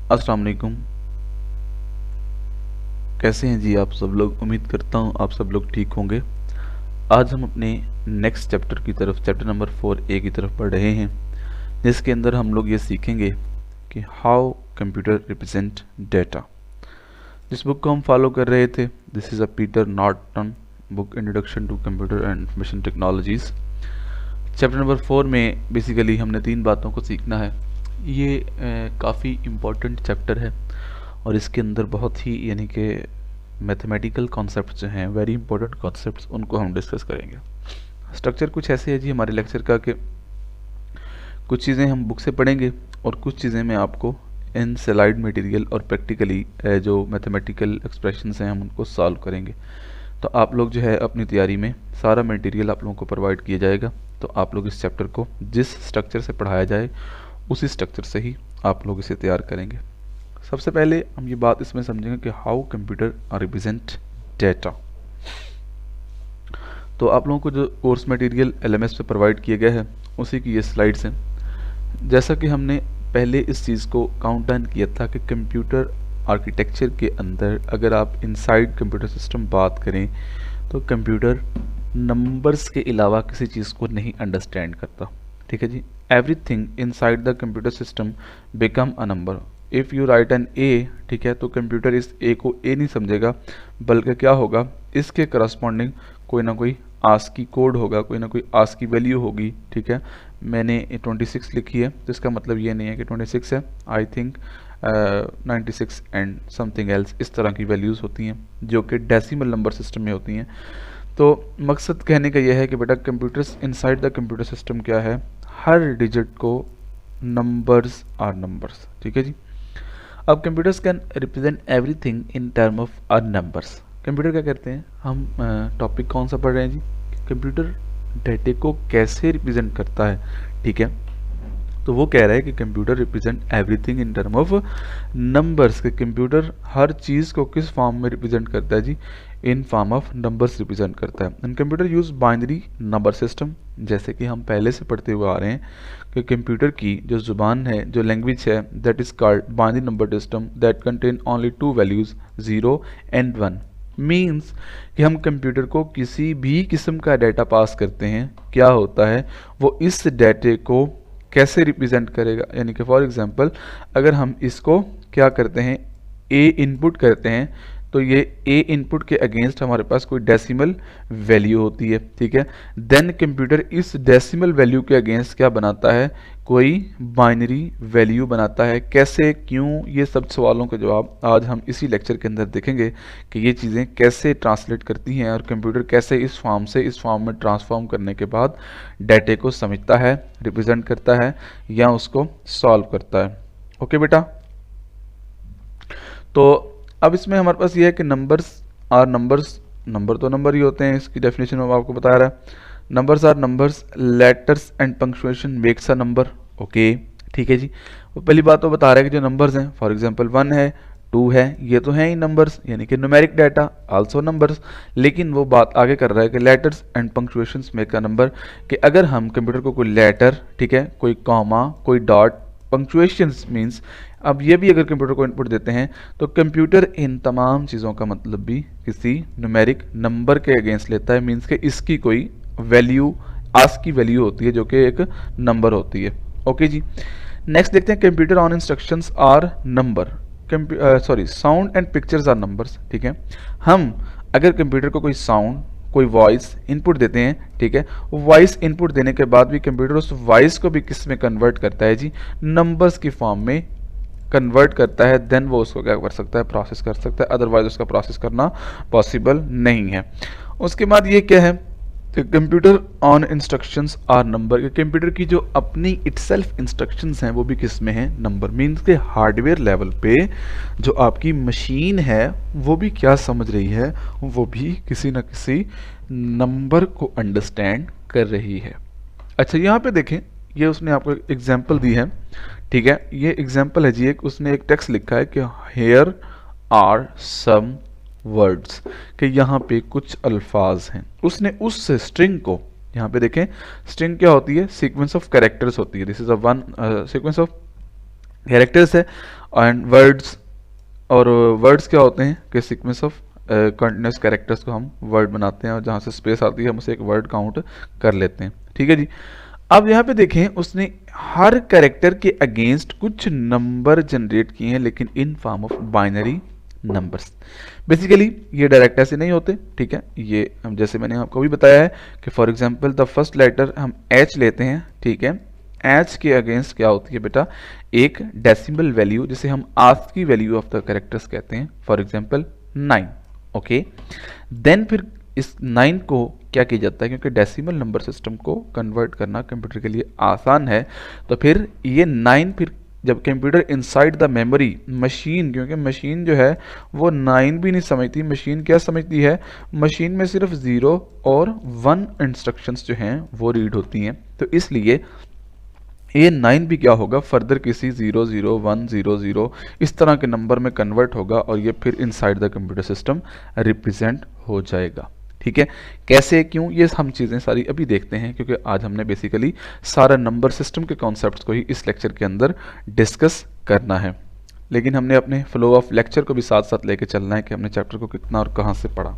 अस्सलाम वालेकुम। कैसे हैं जी आप सब लोग? उम्मीद करता हूँ आप सब लोग ठीक होंगे। आज हम अपने नेक्स्ट चैप्टर की तरफ, चैप्टर नंबर 4A की तरफ बढ़ रहे हैं, जिसके अंदर हम लोग ये सीखेंगे कि हाउ कंप्यूटर रिप्रेजेंट डेटा। जिस बुक को हम फॉलो कर रहे थे, this is a Peter Norton book, introduction to computer and information technologies. Chapter number 4 में बेसिकली हमने 3 बातों को सीखना है। ये काफ़ी इम्पोर्टेंट चैप्टर है और इसके अंदर बहुत ही यानी कि मैथमेटिकल कॉन्सेप्ट्स जो हैं, वेरी इंपॉर्टेंट कॉन्सेप्ट्स, उनको हम डिस्कस करेंगे। स्ट्रक्चर कुछ ऐसे है जी हमारे लेक्चर का कि कुछ चीज़ें हम बुक से पढ़ेंगे और कुछ चीज़ें मैं आपको इन स्लाइड मटेरियल और प्रैक्टिकली जो मैथमेटिकल एक्सप्रेशंस हैं हम उनको सॉल्व करेंगे। तो आप लोग जो है अपनी तैयारी में सारा मटेरियल आप लोगों को प्रोवाइड किया जाएगा, तो आप लोग इस चैप्टर को जिस स्ट्रक्चर से पढ़ाया जाए उसी स्ट्रक्चर से ही आप लोग इसे तैयार करेंगे। सबसे पहले हम ये बात इसमें समझेंगे कि हाउ कंप्यूटर रिप्रेजेंट डेटा। तो आप लोगों को जो कोर्स मटेरियल LMS पे प्रोवाइड किया गया है उसी की ये स्लाइड्स हैं। जैसा कि हमने पहले इस चीज़ को काउंट डाउन किया था कि कंप्यूटर आर्किटेक्चर के अंदर अगर आप इनसाइड कंप्यूटर सिस्टम बात करें तो कंप्यूटर नंबर्स के अलावा किसी चीज़ को नहीं अंडरस्टैंड करता। ठीक है जी, everything inside the computer system become a number. If you write an A, ठीक है, तो कंप्यूटर इस ए को ए नहीं समझेगा, बल्कि क्या होगा, इसके करस्पॉन्डिंग कोई ना कोई आस्की कोड होगा, कोई ना कोई आस्की वैल्यू होगी। ठीक है, मैंने 26 लिखी है तो इसका मतलब ये नहीं है कि 26 है, I think 96 and something else, इस तरह की वैल्यूज़ होती हैं जो कि डेसिमल नंबर सिस्टम में होती हैं। तो मकसद कहने का यह है कि बेटा computers inside the computer system क्या है, हर डिजिट को नंबर्स आर नंबर्स। ठीक है जी, अब computers can represent everything in term of are numbers. Computer क्या करते हैं, हम टॉपिक कौन सा पढ़ रहे हैं जी, कंप्यूटर डेटे को कैसे रिप्रेजेंट करता है। ठीक है, तो वो कह रहा है कि computer represent everything in term of numbers. के कंप्यूटर हर चीज़ को किस फॉर्म में रिप्रेजेंट करता है जी, in form of numbers represent करता है। And computer use binary number system, जैसे कि हम पहले से पढ़ते हुए आ रहे हैं कि कंप्यूटर की जो ज़ुबान है, जो लैंग्वेज है, that is called binary number system that contain only 2 values 0 and 1। Means कि हम कंप्यूटर को किसी भी किस्म का डाटा पास करते हैं, क्या होता है वो इस डाटे को कैसे रिप्रेजेंट करेगा। यानी कि फॉर एग्जांपल अगर हम इसको क्या करते हैं, ए इनपुट करते हैं, तो ये ए इनपुट के अगेंस्ट हमारे पास कोई डेसिमल वैल्यू होती है। ठीक है, देन कंप्यूटर इस डेसिमल वैल्यू के अगेंस्ट क्या बनाता है, कोई बाइनरी वैल्यू बनाता है। कैसे, क्यों, ये सब सवालों के जवाब आज हम इसी लेक्चर के अंदर देखेंगे कि ये चीज़ें कैसे ट्रांसलेट करती हैं और कंप्यूटर कैसे इस फॉर्म से इस फॉर्म में ट्रांसफॉर्म करने के बाद डाटे को समझता है, रिप्रेजेंट करता है या उसको सॉल्व करता है। ओके बेटा, तो अब इसमें हमारे पास ये है कि नंबर्स आर नंबर्स, नंबर तो नंबर ही होते हैं, इसकी डेफिनेशन में आपको बता रहा है। Numbers are numbers, letters and punctuation makes a number. Okay, ठीक है जी, वो पहली बात तो बता रहा है कि जो नंबर्स हैं, फॉर एग्जांपल 1 है, 2 है, ये तो हैं ही नंबर्स, यानी कि न्यूमेरिक डाटा आल्सो नंबर्स। लेकिन वो बात आगे कर रहा है कि letters and punctuations make a number, कि अगर हम कंप्यूटर को कोई लेटर, ठीक है, कोई कॉमा, कोई डॉट, पंक्चुएशंस मीन्स, अब ये भी अगर कंप्यूटर को इनपुट देते हैं तो कंप्यूटर इन तमाम चीज़ों का मतलब भी किसी न्यूमेरिक नंबर के अगेंस्ट लेता है। मीन्स के इसकी कोई वैल्यू, आस्क की वैल्यू होती है जो कि एक नंबर होती है। ओके जी, नेक्स्ट देखते हैं computer on instructions are number, sound and pictures are numbers. ठीक है, हम अगर कंप्यूटर को कोई साउंड, कोई वॉइस इनपुट देते हैं, ठीक है, वॉइस इनपुट देने के बाद भी कंप्यूटर उस वॉइस को भी किस में कन्वर्ट करता है जी, नंबर्स की फॉर्म में कन्वर्ट करता है। देन वो उसको क्या कर सकता है, प्रोसेस कर सकता है, अदरवाइज उसका प्रोसेस करना पॉसिबल नहीं है। उसके बाद ये क्या है, computer on instructions are number, computer की जो अपनी इटसेल्फ इंस्ट्रक्शंस हैं वो भी किस में है, नंबर। मीन्स के हार्डवेयर लेवल पे जो आपकी मशीन है वो भी क्या समझ रही है, वो भी किसी न किसी नंबर को अंडरस्टैंड कर रही है। अच्छा, यहाँ पे देखें, ये उसने आपको एग्जाम्पल दी है। ठीक है, ये एग्जाम्पल है जी, एक उसने एक टेक्स्ट लिखा है कि हेयर आर सम वर्ड्स, कि यहाँ पे कुछ अल्फाज हैं। उसने उस स्ट्रिंग को, यहाँ पे देखें स्ट्रिंग क्या होती है, सीक्वेंस ऑफ कैरेक्टर्स होती है। This is a one sequence of characters है एंड वर्ड्स, और वर्ड्स क्या होते हैं कि सीक्वेंस ऑफ कंटिन्यूस कैरेक्टर्स को हम वर्ड बनाते हैं और जहाँ से स्पेस आती है हम उसे एक वर्ड काउंट कर लेते हैं। ठीक है जी। अब यहाँ पे देखें उसने हर कैरेक्टर के अगेंस्ट कुछ नंबर जनरेट किए हैं, लेकिन इन form of binary numbers. Basically ये डायरेक्ट ऐसे नहीं होते, ठीक है। ये हम जैसे मैंने आपको भी बताया है कि for example the first letter हम एच लेते हैं, ठीक है। एच के अगेंस्ट क्या होती है बेटा, एक डेसिमल वैल्यू जिसे हम ASCII value of the characters कहते हैं, फॉर एग्जांपल 9। ओके, देन फिर इस 9 को क्या किया जाता है, क्योंकि डेसिमल नंबर सिस्टम को कन्वर्ट करना कंप्यूटर के लिए आसान है, तो फिर ये 9 फिर जब computer inside the memory machine, क्योंकि मशीन जो है वो 9 भी नहीं समझती, मशीन क्या समझती है, मशीन में सिर्फ 0 और 1 इंस्ट्रक्शंस जो हैं वो रीड होती हैं, तो इसलिए ये 9 भी क्या होगा, फर्दर किसी 0 0 1 0 0 इस तरह के नंबर में कन्वर्ट होगा और ये फिर inside the computer system represent हो जाएगा। ठीक है, कैसे क्यों ये हम चीज़ें सारी अभी देखते हैं, क्योंकि आज हमने बेसिकली सारा नंबर सिस्टम के कॉन्सेप्ट्स को ही इस लेक्चर के अंदर डिस्कस करना है, लेकिन हमने अपने फ्लो ऑफ लेक्चर को भी साथ साथ लेके चलना है कि हमने चैप्टर को कितना और कहाँ से पढ़ा।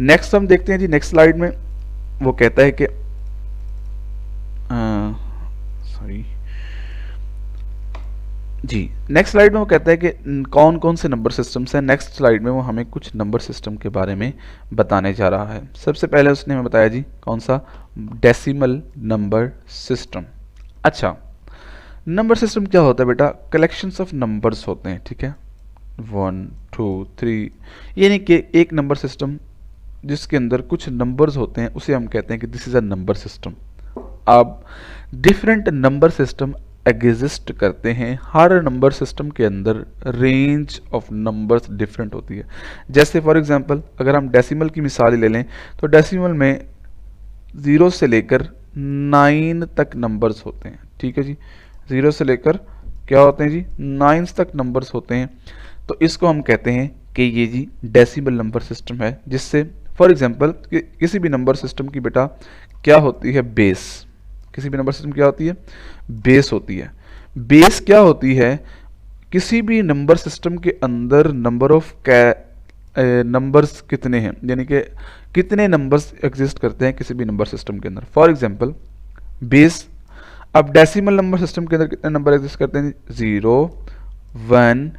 नेक्स्ट हम देखते हैं जी, नेक्स्ट स्लाइड में वो कहता है कि जी नेक्स्ट स्लाइड में वो कहता है कि कौन कौन से नंबर सिस्टम्स हैं। नेक्स्ट स्लाइड में वो हमें कुछ नंबर सिस्टम के बारे में बताने जा रहा है। सबसे पहले उसने हमें बताया जी कौन सा, डेसिमल नंबर सिस्टम। अच्छा, नंबर सिस्टम क्या होता है बेटा, कलेक्शंस ऑफ नंबर्स होते हैं, ठीक है, 1 2 3, यानी कि एक नंबर सिस्टम जिसके अंदर कुछ नंबर्स होते हैं उसे हम कहते हैं कि this is a number system. अब डिफरेंट नंबर सिस्टम एग्जिस्ट करते हैं, हर नंबर सिस्टम के अंदर रेंज ऑफ नंबर्स डिफरेंट होती है। जैसे फॉर एग्जांपल अगर हम डेसिमल की मिसाल ले लें तो डेसिमल में 0 से लेकर 9 तक नंबर्स होते हैं, ठीक है जी, 0 से लेकर क्या होते हैं जी 9 तक नंबर्स होते हैं, तो इसको हम कहते हैं कि ये जी डेसिमल नंबर सिस्टम है। जिससे फॉर एग्जांपल किसी भी नंबर सिस्टम की बेटा क्या होती है, बेस, किसी भी नंबर सिस्टम क्या होती है, बेस होती है। बेस क्या होती है, किसी भी नंबर सिस्टम के अंदर नंबर ऑफ नंबर्स कितने हैं, यानी कि कितने नंबर्स एग्जिस्ट करते हैं किसी भी नंबर सिस्टम के अंदर। फॉर एग्जांपल बेस, अब डेसिमल नंबर सिस्टम के अंदर कितने नंबर एग्जिस्ट करते हैं, 0 1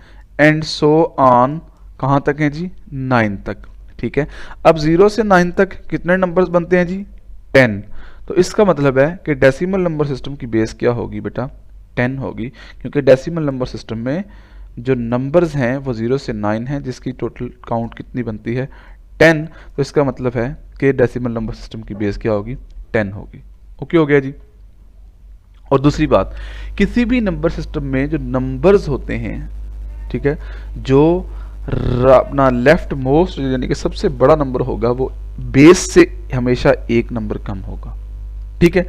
एंड सो ऑन, कहाँ तक हैं जी, 9 तक, ठीक है। अब 0 से 9 तक कितने नंबर्स बनते हैं जी, 10। तो इसका मतलब है कि डेसिमल नंबर सिस्टम की बेस क्या होगी बेटा, 10 होगी, क्योंकि डेसिमल नंबर सिस्टम में जो नंबर्स हैं वो 0 से 9 हैं, जिसकी टोटल काउंट कितनी बनती है, 10। तो इसका मतलब है कि डेसिमल नंबर सिस्टम की बेस क्या होगी, 10 होगी। ओके हो गया जी। और दूसरी बात, किसी भी नंबर सिस्टम में जो नंबर्स होते हैं, ठीक है, जो अपना लेफ्ट मोस्ट यानी कि सबसे बड़ा नंबर होगा वो बेस से हमेशा एक नंबर कम होगा, ठीक है।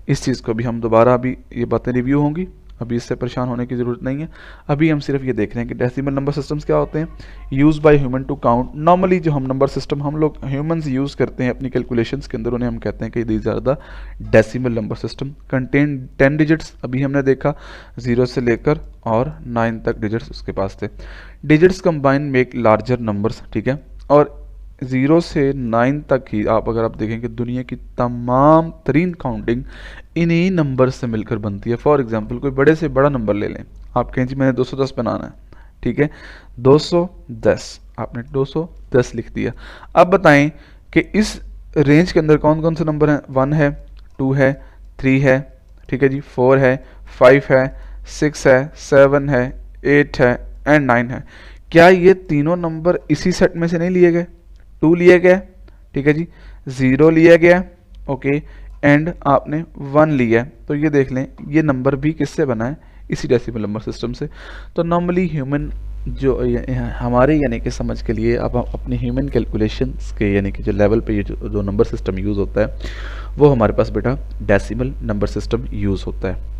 इस चीज़ को भी हम दोबारा अभी ये बातें रिव्यू होंगी, अभी इससे परेशान होने की ज़रूरत नहीं है। अभी हम सिर्फ ये देख रहे हैं कि डेसिमल नंबर सिस्टम्स क्या होते हैं, use by human to count. Normally जो हम नंबर सिस्टम हम लोग ह्यूमंस यूज़ करते हैं अपनी कैलकुलेशंस के अंदर, उन्हें हम कहते हैं कि these are the decimal number system. Contain 10 digits, अभी हमने देखा 0 से लेकर और 9 तक डिजिट्स उसके पास थे। Digits combine make larger numbers, ठीक है। और 0 से 9 तक ही अगर आप देखेंगे दुनिया की तमाम तरीन काउंटिंग इन्हीं नंबर से मिलकर बनती है। फॉर एग्जांपल कोई बड़े से बड़ा नंबर ले लें, आप कहें जी मैंने 210 बनाना है, ठीक है, 210, आपने 210 लिख दिया। अब बताएं कि इस रेंज के अंदर कौन कौन से नंबर हैं, 1 है, 2 है, 3 है, ठीक है जी, 4 है, 5 है, 6 है, 7 है, 8 है एंड 9 है। क्या ये तीनों नंबर इसी सेट में से नहीं लिए गए, 2 लिए गए, ठीक है जी, 0 लिया गया, ओके, एंड आपने 1 लिया, तो ये देख लें ये नंबर भी किससे बना है, इसी डेसिमल नंबर सिस्टम से। तो नॉर्मली ह्यूमन जो हमारे यानी कि समझ के लिए अब अपनी ह्यूमन कैलकुलेशंस के यानी कि जो लेवल पे ये जो नंबर सिस्टम यूज़ होता है वो हमारे पास बेटा डेसिमल नंबर सिस्टम यूज़ होता है।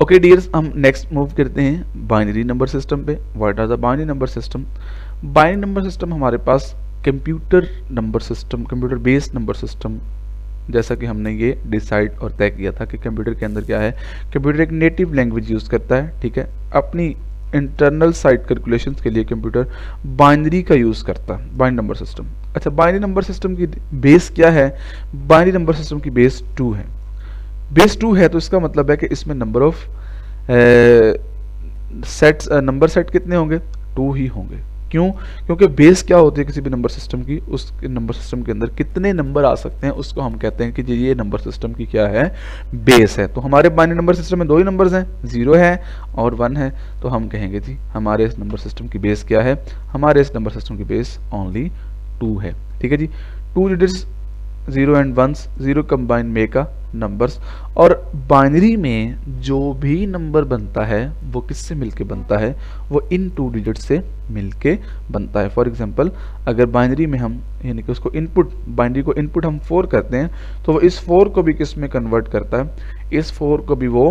ओके डियर्स, हम नेक्स्ट मूव करते हैं बाइनरी नंबर सिस्टम पे। What are the binary number system. Binary number system हमारे पास computer number system, computer based number system जैसा कि हमने ये डिसाइड और तय किया था कि कंप्यूटर के अंदर क्या है, कंप्यूटर एक नेटिव लैंग्वेज यूज़ करता है, ठीक है। अपनी इंटरनल साइड कैलकुलेशंस के लिए कंप्यूटर बाइनरी का यूज़ करता है, बाइनरी नंबर सिस्टम। अच्छा, बाइनरी नंबर सिस्टम की बेस क्या है? बाइनरी नंबर सिस्टम की बेस 2 है। बेस 2 है तो इसका मतलब है कि इसमें number of sets, number set कितने होंगे? 2 ही होंगे। क्यों? क्योंकि बेस क्या होती है किसी भी नंबर सिस्टम की, उस नंबर सिस्टम के अंदर कितने नंबर आ सकते हैं उसको हम कहते हैं कि ये नंबर सिस्टम की क्या है, बेस है। तो हमारे बाइनरी नंबर सिस्टम में 2 ही नंबर्स हैं, 0 है और 1 है, तो हम कहेंगे जी हमारे इस नंबर सिस्टम की बेस क्या है? हमारे इस नंबर सिस्टम की बेस ओनली 2 है, ठीक है जी। 2 digits 0 and 1s, 0 combine make a numbers. और बाइनरी में जो भी नंबर बनता है वो किससे मिलके बनता है? वो इन 2 डिजिट से मिलके बनता है। फॉर एग्जांपल, अगर बाइनरी में हम यानी कि उसको इनपुट, बाइनरी को इनपुट हम 4 करते हैं तो वो इस 4 को भी किस में कन्वर्ट करता है? इस 4 को भी वो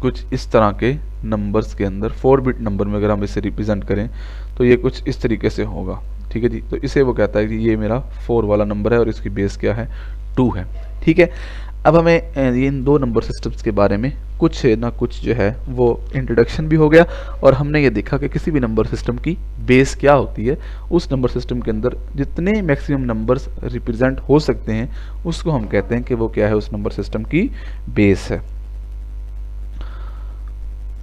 कुछ इस तरह के नंबर्स के अंदर 4 बिट नंबर में अगर हम इसे रिप्रेजेंट करें तो ये कुछ इस तरीके से होगा, ठीक है जी। तो इसे वो कहता है कि ये मेरा 4 वाला नंबर है और इसकी बेस क्या है? 2 है, ठीक है। अब हमें ये इन 2 नंबर सिस्टम्स के बारे में कुछ ना कुछ जो है वो इंट्रोडक्शन भी हो गया और हमने ये देखा कि किसी भी नंबर सिस्टम की बेस क्या होती है। उस नंबर सिस्टम के अंदर जितने मैक्सिमम नंबर्स रिप्रेजेंट हो सकते हैं उसको हम कहते हैं कि वो क्या है, उस नंबर सिस्टम की बेस है।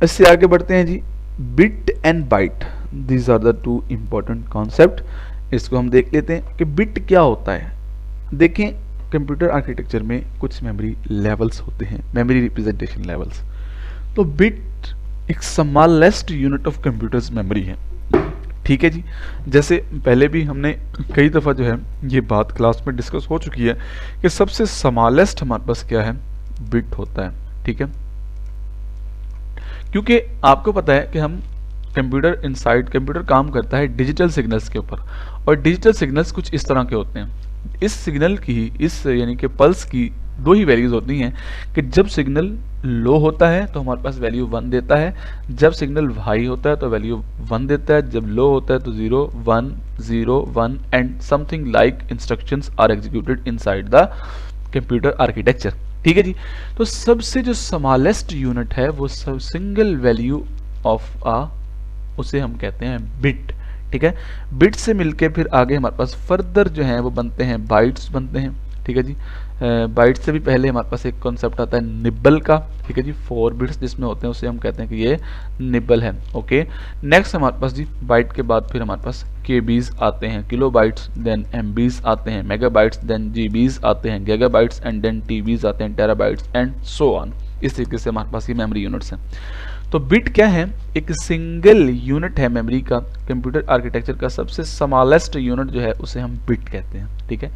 इससे आगे बढ़ते हैं जी, bit and byte, these are the 2 important concept. इसको हम देख लेते हैं कि बिट क्या होता है। देखें, कंप्यूटर आर्किटेक्चर में कुछ मेमोरी लेवल्स होते हैं, मेमोरी रिप्रेजेंटेशन लेवल्स। तो बिट एक smallest unit of computers memory है, ठीक है जी। जैसे पहले भी हमने कई दफ़ा जो है ये बात क्लास में डिस्कस हो चुकी है कि सबसे स्मॉलेस्ट हमारे पास क्या है, बिट होता है, ठीक है। क्योंकि आपको पता है कि हम कंप्यूटर काम करता है डिजिटल सिग्नल्स के ऊपर, और डिजिटल सिग्नल्स कुछ इस तरह के होते हैं। इस सिग्नल की, इस यानी कि पल्स की 2 ही वैल्यूज होती हैं कि जब सिग्नल लो होता है तो हमारे पास वैल्यू 1 देता है, जब सिग्नल हाई होता है तो वैल्यू 1 देता है, जब लो होता है तो 0 1 0 1 and something like instructions are executed inside the computer architecture, ठीक है जी। तो सबसे जो स्मॉलेस्ट यूनिट है वो सब सिंगल वैल्यू ऑफ आ, उसे हम कहते हैं बिट, ठीक है। बिट से मिलके फिर आगे हमारे पास फर्दर जो है वो बनते हैं बाइट्स बनते हैं, ठीक है जी। बाइट से भी पहले हमारे पास एक कॉन्सेप्ट आता है निबल का, ठीक है जी। 4 बिट्स जिसमें होते हैं उसे हम कहते हैं कि ये निबल है, ओके। नेक्स्ट हमारे पास जी बाइट के बाद फिर हमारे पास केबीज आते हैं, किलो बाइट्स, देन एमबीज आते हैं, मेगाबाइट्स, देन जीबीज आते हैं, गीगाबाइट्स एंड देन टीबीज आते हैं, टेराबाइट्स एंड सो ऑन। इस तरीके से हमारे पास ये मेमोरी यूनिट्स हैं। तो बिट क्या है? एक सिंगल यूनिट है मेमोरी का। कंप्यूटर आर्किटेक्चर का सबसे स्मॉलेस्ट यूनिट जो है उसे हम बिट कहते हैं, ठीक है।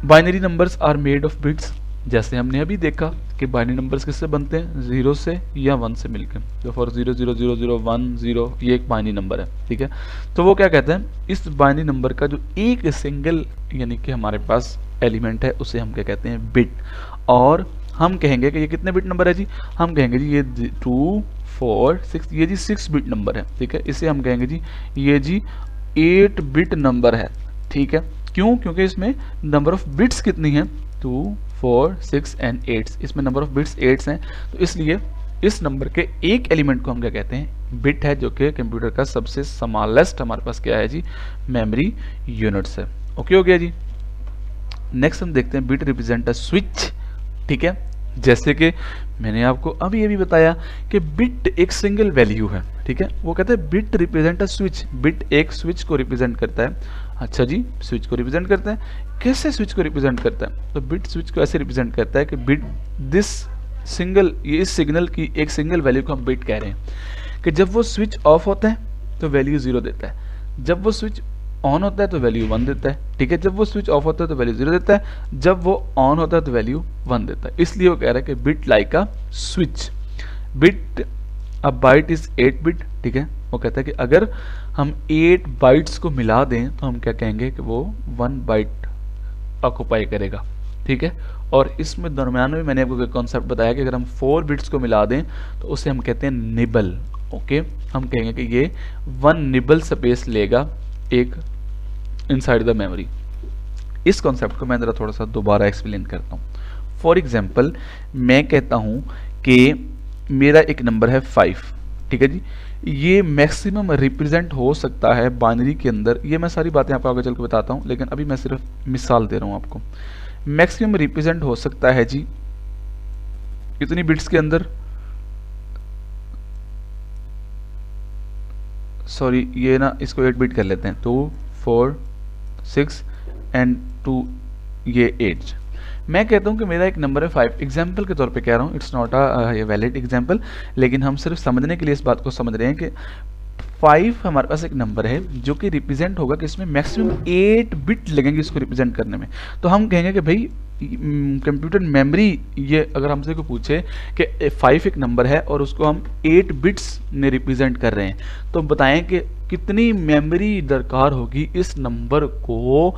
Binary numbers are made of bits, जैसे हमने अभी देखा कि बाइनरी नंबर्स किससे बनते हैं? 0 से या 1 से मिलकर। तो फॉर 0 0 0 0 1 0 ये एक बाइनरी नंबर है, ठीक है। तो वो क्या कहते हैं, इस बाइनरी नंबर का जो एक सिंगल यानी कि हमारे पास एलिमेंट है उसे हम क्या कहते हैं? बिट। और हम कहेंगे कि ये कितने बिट नंबर है जी? हम कहेंगे जी ये 2 4 6, ये जी 6 बिट नंबर है, ठीक है। इसे हम कहेंगे जी ये जी 8 बिट नंबर है, ठीक है। क्यों? क्योंकि इसमें नंबर ऑफ बिट्स कितनी है? 2 4 6 एंड 8, इसमें नंबर ऑफ बिट्स 8 हैं, तो इसलिए इस नंबर के एक एलिमेंट को हम क्या कहते हैं? बिट है, जो कि कंप्यूटर का सबसे स्मॉलेस्ट हमारे पास क्या है जी? मेमोरी यूनिट्स है, ओके हो गया जी। नेक्स्ट हम देखते हैं बिट रिप्रेजेंट अ स्विच, ठीक है। जैसे कि मैंने आपको अभी ये भी बताया कि बिट एक सिंगल वैल्यू है, ठीक है। वो कहते हैं bit represent a switch, bit एक स्विच को रिप्रेजेंट करता है। अच्छा जी, स्विच को रिप्रेजेंट करता है, कैसे स्विच को रिप्रेजेंट करता है? तो बिट स्विच को ऐसे रिप्रेजेंट करता है कि बिट दिस सिंगल, ये इस सिग्नल की एक सिंगल वैल्यू को हम बिट कह रहे हैं कि जब वो स्विच ऑफ होता है तो वैल्यू 0 देता है, जब वो स्विच ऑन होता है तो वैल्यू 1 देता है, ठीक है। जब वो स्विच ऑफ होता है तो वैल्यू 0 देता है, जब वो ऑन होता है तो वैल्यू 1 देता है। इसलिए वो कह रहा है कि bit like a switch. Bit, a byte is 8 bit, ठीक है। वो कहता है कि अगर हम 8 बाइट्स को मिला दें तो हम क्या कहेंगे कि वो 1 बाइट ऑक्युपाई करेगा, ठीक है। और इसमें दरम्यान में मैंने आपको एक कॉन्सेप्ट बताया कि अगर हम 4 बिट्स को मिला दें तो उसे हम कहते हैं निबल, ओके। हम कहेंगे कि ये 1 निबल स्पेस लेगा एक इनसाइड द मेमोरी। इस कॉन्सेप्ट को मैं ज़रा थोड़ा सा दोबारा एक्सप्लेन करता हूँ। फॉर एग्जाम्पल मैं कहता हूँ कि मेरा एक नंबर है 5, ठीक है जी, ये मैक्सिमम रिप्रेजेंट हो सकता है बाइनरी के अंदर। ये मैं सारी बातें आपको आगे चल के बताता हूँ, लेकिन अभी मैं सिर्फ मिसाल दे रहा हूँ आपको। मैक्सिमम रिप्रेजेंट हो सकता है जी कितनी बिट्स के अंदर, सॉरी ये ना इसको 8 बिट कर लेते हैं, 2 4 6 एंड 2 ये 8। मैं कहता हूँ कि मेरा एक नंबर है 5, एग्जाम्पल के तौर पे कह रहा हूँ, it's not a valid example, लेकिन हम सिर्फ समझने के लिए इस बात को समझ रहे हैं कि 5 हमारे पास एक नंबर है जो कि रिप्रेजेंट होगा कि इसमें मैक्सिमम 8 बिट लगेंगे इसको रिप्रेजेंट करने में। तो हम कहेंगे कि भाई कंप्यूटर मेमोरी, ये अगर हमसे को पूछे कि 5 एक नंबर है और उसको हम 8 बिट्स में रिप्रेजेंट कर रहे हैं, तो बताएं कि कितनी मेमोरी दरकार होगी इस नंबर को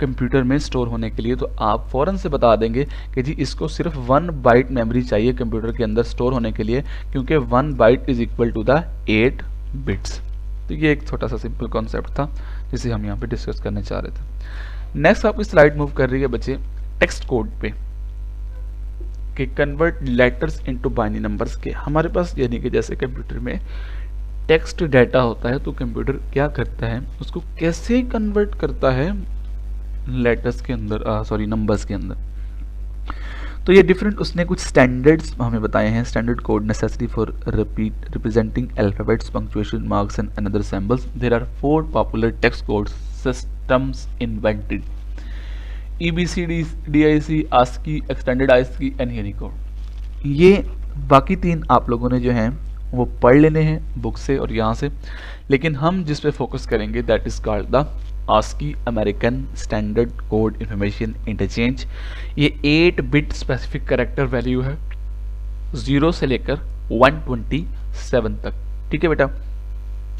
कंप्यूटर में स्टोर होने के लिए। तो आप फौरन से बता देंगे कि जी इसको सिर्फ 1 बाइट मेमोरी चाहिए कंप्यूटर के अंदर स्टोर होने के लिए, क्योंकि 1 byte is equal to the 8 bits. तो ये एक छोटा सा सिंपल कॉन्सेप्ट था जिसे हम यहाँ पे डिस्कस करने चाह रहे थे। नेक्स्ट आपकी स्लाइड मूव कर रही है बच्चे टेक्स्ट कोड पे, कि convert letters into binary numbers के। हमारे पास यानी कि जैसे कंप्यूटर में टेक्स्ट डाटा होता है तो कंप्यूटर क्या करता है, उसको कैसे कन्वर्ट करता है लेटर्स के अंदर, सॉरी नंबर्स के अंदर। तो ये डिफरेंट उसने कुछ स्टैंडर्ड्स हमें बताए हैं। Standard code necessary for representing alphabets, punctuation marks and another symbols. There are 4 popular text code systems invented: EBCD, DIC, ASCII, extended ASCII and Unicode. ये बाकी 3 आप लोगों ने जो हैं वो पढ़ लेने हैं बुक से और यहाँ से, लेकिन हम जिस पे फोकस करेंगे that is called the ASCII, American standard code information interchange. ये 8 बिट स्पेसिफिक कैरेक्टर वैल्यू है 0 से लेकर 127 तक, ठीक है बेटा।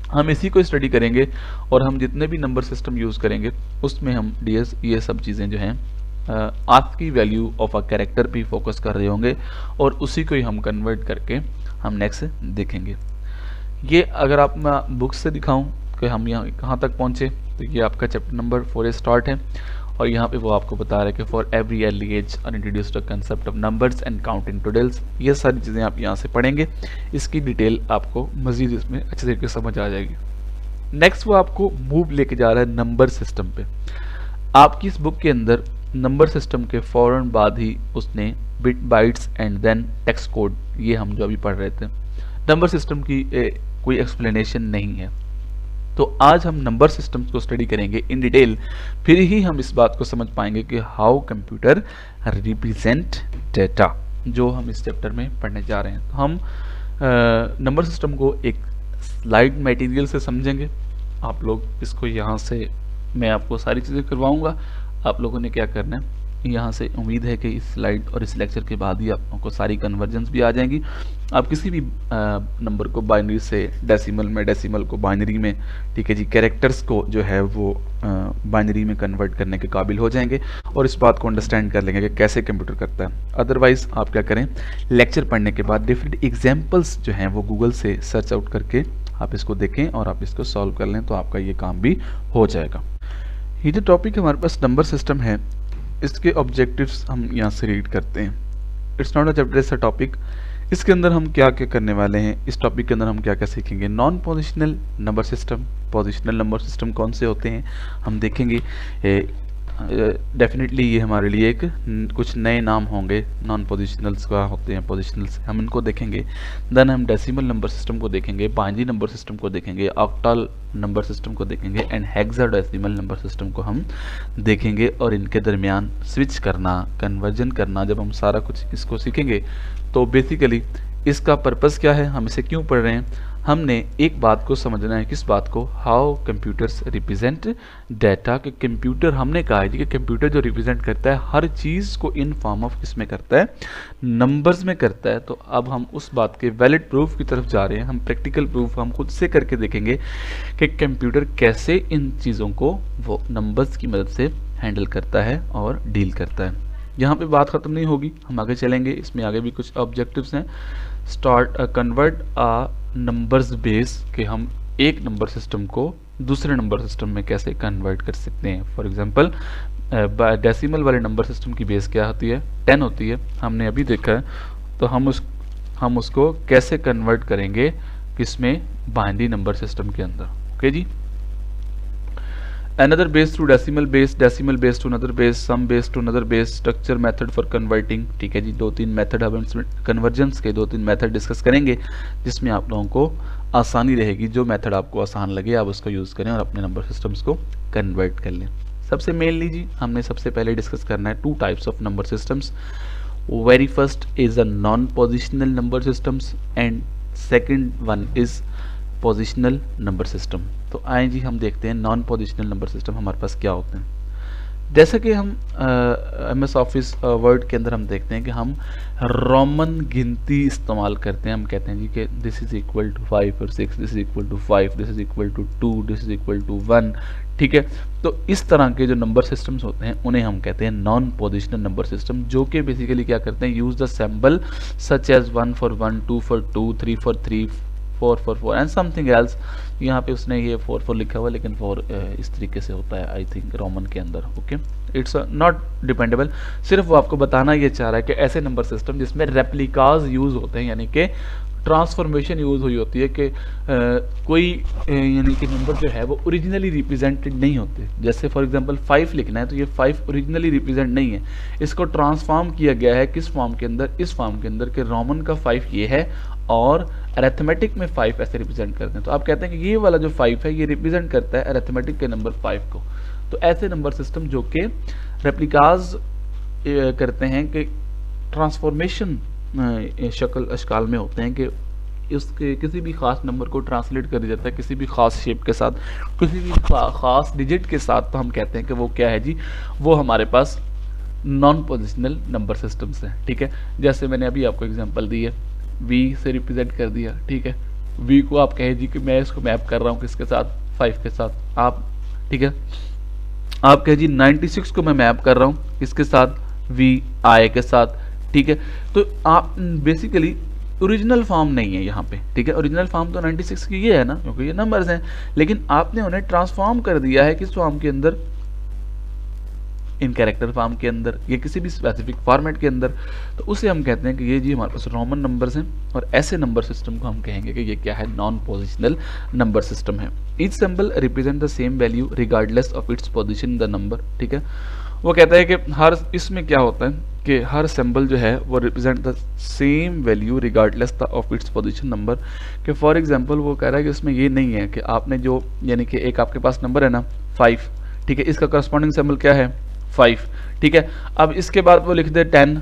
हम इसी को स्टडी करेंगे और हम जितने भी नंबर सिस्टम यूज़ करेंगे उसमें हम DS ये सब चीज़ें जो हैं ASCII value of a character पे फोकस कर रहे होंगे और उसी को ही हम कन्वर्ट करके हम नेक्स्ट देखेंगे। ये अगर आप मैं बुक से दिखाऊं कि हम यहाँ कहाँ तक पहुँचे, तो ये आपका चैप्टर नंबर 4 स्टार्ट है और यहाँ पे वो आपको बता रहा है कि फॉर एवरी अर्ली एज और introduce the concept of numbers and counting totals. ये सारी चीज़ें आप यहाँ से पढ़ेंगे, इसकी डिटेल आपको मज़ीद इसमें अच्छे तरीके से समझ आ जाएगी। नेक्स्ट वो आपको मूव लेके जा रहा है नंबर सिस्टम पे। आपकी इस बुक के अंदर नंबर सिस्टम के फ़ौरन बाद ही उसने bit, bytes and then text code, ये हम जो अभी पढ़ रहे थे, नंबर सिस्टम की कोई एक्सप्लेनेशन नहीं है। तो आज हम नंबर सिस्टम्स को स्टडी करेंगे इन डिटेल, फिर ही हम इस बात को समझ पाएंगे कि हाउ कंप्यूटर रिप्रेजेंट डेटा, जो हम इस चैप्टर में पढ़ने जा रहे हैं। तो हम नंबर सिस्टम को एक स्लाइड मटेरियल से समझेंगे। आप लोग इसको यहाँ से मैं आपको सारी चीज़ें करवाऊँगा, आप लोगों ने क्या करना है यहाँ से। उम्मीद है कि इस स्लाइड और इस लेक्चर के बाद ही आपको सारी कन्वर्जन्स भी आ जाएंगी। आप किसी भी नंबर को बाइनरी से डेसिमल में, डेसिमल को बाइनरी में, ठीक है जी, कैरेक्टर्स को जो है वो बाइनरी में कन्वर्ट करने के काबिल हो जाएंगे और इस बात को अंडरस्टैंड कर लेंगे कि कैसे कंप्यूटर करता है। अदरवाइज आप क्या करें, लेक्चर पढ़ने के बाद डिफरेंट एग्जाम्पल्स जो हैं वो गूगल से सर्च आउट करके आप इसको देखें और आप इसको सॉल्व कर लें, तो आपका ये काम भी हो जाएगा। ये जो टॉपिक हमारे पास नंबर सिस्टम है, इसके ऑब्जेक्टिव्स हम यहाँ से रीड करते हैं। It's not a chapter, it's a topic. इसके अंदर हम क्या क्या करने वाले हैं, इस टॉपिक के अंदर हम क्या क्या सीखेंगे। Non positional number system, positional number system कौन से होते हैं हम देखेंगे। डेफिनेटली ये हमारे लिए एक कुछ नए नाम होंगे। नॉन पोजिशनल्स का होते हैं, पोजिशनल्स, हम इनको देखेंगे। देन हम डेसिमल नंबर सिस्टम को देखेंगे, बाइनरी नंबर सिस्टम को देखेंगे, ऑक्टल नंबर सिस्टम को देखेंगे एंड हेक्साडेसिमल नंबर सिस्टम को हम देखेंगे। और इनके दरमियान स्विच करना, कन्वर्जन करना, जब हम सारा कुछ इसको सीखेंगे तो बेसिकली इसका पर्पस क्या है, हम इसे क्यों पढ़ रहे हैं। हमने एक बात को समझना है, किस बात को, हाउ कंप्यूटर्स रिप्रेजेंट डाटा। कि कंप्यूटर, हमने कहा है कि कंप्यूटर जो रिप्रेजेंट करता है हर चीज़ को इन फॉर्म ऑफ किस में करता है, नंबर्स में करता है। तो अब हम उस बात के वैलिड प्रूफ की तरफ जा रहे हैं। हम प्रैक्टिकल प्रूफ हम खुद से करके देखेंगे कि कंप्यूटर कैसे इन चीज़ों को वो नंबर्स की मदद से हैंडल करता है और डील करता है। यहाँ पे बात ख़त्म नहीं होगी, हम आगे चलेंगे, इसमें आगे भी कुछ ऑब्जेक्टिव्स हैं। स्टार्ट कन्वर्ट नंबर्स बेस, कि हम एक नंबर सिस्टम को दूसरे नंबर सिस्टम में कैसे कन्वर्ट कर सकते हैं। फॉर एग्जांपल डेसिमल वाले नंबर सिस्टम की बेस क्या होती है, 10 होती है, हमने अभी देखा है। तो हम उसको कैसे कन्वर्ट करेंगे किसमें, बाइनरी नंबर सिस्टम के अंदर। ओके जी। another base to decimal base to another base, some base to another base, structure method for converting। ठीक है जी, दो तीन मेथड हम इसमें कन्वर्जेंस के दो तीन मेथड डिस्कस करेंगे, जिसमें आप लोगों को आसानी रहेगी। जो मेथड आपको आसान लगे आप उसका यूज़ करें और अपने नंबर सिस्टम्स को कन्वर्ट कर लें। सबसे मेनली जी हमने सबसे पहले डिस्कस करना है two types of number systems. Very first is a non positional number systems and second one is positional number system. तो आए जी हम देखते हैं नॉन पोजिशनल नंबर सिस्टम हमारे पास क्या होते हैं। जैसे कि हम MS ऑफिस वर्ड के अंदर हम देखते हैं कि हम रोमन गिनती इस्तेमाल करते हैं। हम कहते हैं जी कि दिस इज इक्वल टू 5 और 6, this is equal to 5, this is equal to 2, this is equal to 1। ठीक है, तो इस तरह के जो नंबर सिस्टम्स होते हैं उन्हें हम कहते हैं नॉन पोजिशनल नंबर सिस्टम, जो कि बेसिकली क्या करते हैं, use the symbol such as 1 for 1, 2 for 2, 3 for 3, 4 for 4 and something else. यहाँ पे उसने ये 4 4 लिखा हुआ, लेकिन 4 इस तरीके से होता है आई थिंक रोमन के अंदर। Okay, it's not dependable. सिर्फ वो आपको बताना ये चाह रहा है कि ऐसे नंबर सिस्टम जिसमें रेप्लिकाज यूज होते हैं, यानी कि ट्रांसफॉर्मेशन यूज हुई होती है कि कोई यानी कि नंबर जो है वो ओरिजिनली रिप्रेजेंटेड नहीं होते। जैसे फॉर एग्जांपल 5 लिखना है तो ये 5 ओरिजिनली रिप्रेजेंट नहीं है, इसको ट्रांसफॉर्म किया गया है किस फॉर्म के अंदर, इस फॉर्म के अंदर कि रोमन का 5 ये है और अरिथमेटिक में 5 ऐसे रिप्रेजेंट करते हैं। तो आप कहते हैं कि ये वाला जो 5 है ये रिप्रेजेंट करता है अरिथमेटिक के नंबर 5 को। तो ऐसे नंबर सिस्टम जो कि रेप्लिकाज करते हैं कि ट्रांसफॉर्मेशन शक्ल अशकाल में होते हैं कि इसके किसी भी ख़ास नंबर को ट्रांसलेट कर दिया जाता है किसी भी ख़ास शेप के साथ, किसी भी ख़ास डिजिट के साथ। तो हम कहते हैं कि वो क्या है जी, वो हमारे पास नॉन पोजिशनल नंबर सिस्टम्स हैं। ठीक है, जैसे मैंने अभी आपको एग्जांपल दी है, V से रिप्रेजेंट कर दिया। ठीक है, V को आप कहे जी कि मैं इसको मैप कर रहा हूँ किसके साथ, 5 के साथ। आप ठीक है, आप कहे जी 96 को मैं मैप कर रहा हूँ किसके साथ, VI के साथ। ठीक है, तो आप बेसिकली ओरिजिनल फॉर्म नहीं है यहाँ पे। ठीक है, ओरिजिनल फॉर्म तो 96 की ये है ना, क्योंकि ये नंबर्स हैं, लेकिन आपने उन्हें ट्रांसफॉर्म कर दिया है किस फॉर्म के अंदर, इन कैरेक्टर फॉर्म के अंदर या किसी भी स्पेसिफिक फॉर्मेट के अंदर। तो उसे हम कहते हैं कि ये जी हमारे पास रोमन नंबर्स हैं, और ऐसे नंबर सिस्टम को हम कहेंगे कि ये क्या है, नॉन पोजिशनल नंबर सिस्टम है। Each symbol represent the same value regardless of its position in the number. ठीक है, वो कहता है कि हर इसमें क्या होता है कि हर सिंबल जो है वो represent the same value regardless of its position number. कि फॉर एग्जांपल वो कह रहा है कि इसमें ये नहीं है कि आपने जो यानी कि एक आपके पास नंबर है ना 5, ठीक है, इसका करस्पॉन्डिंग सिंबल क्या है 5। ठीक है, अब इसके बाद वो लिख दे 10।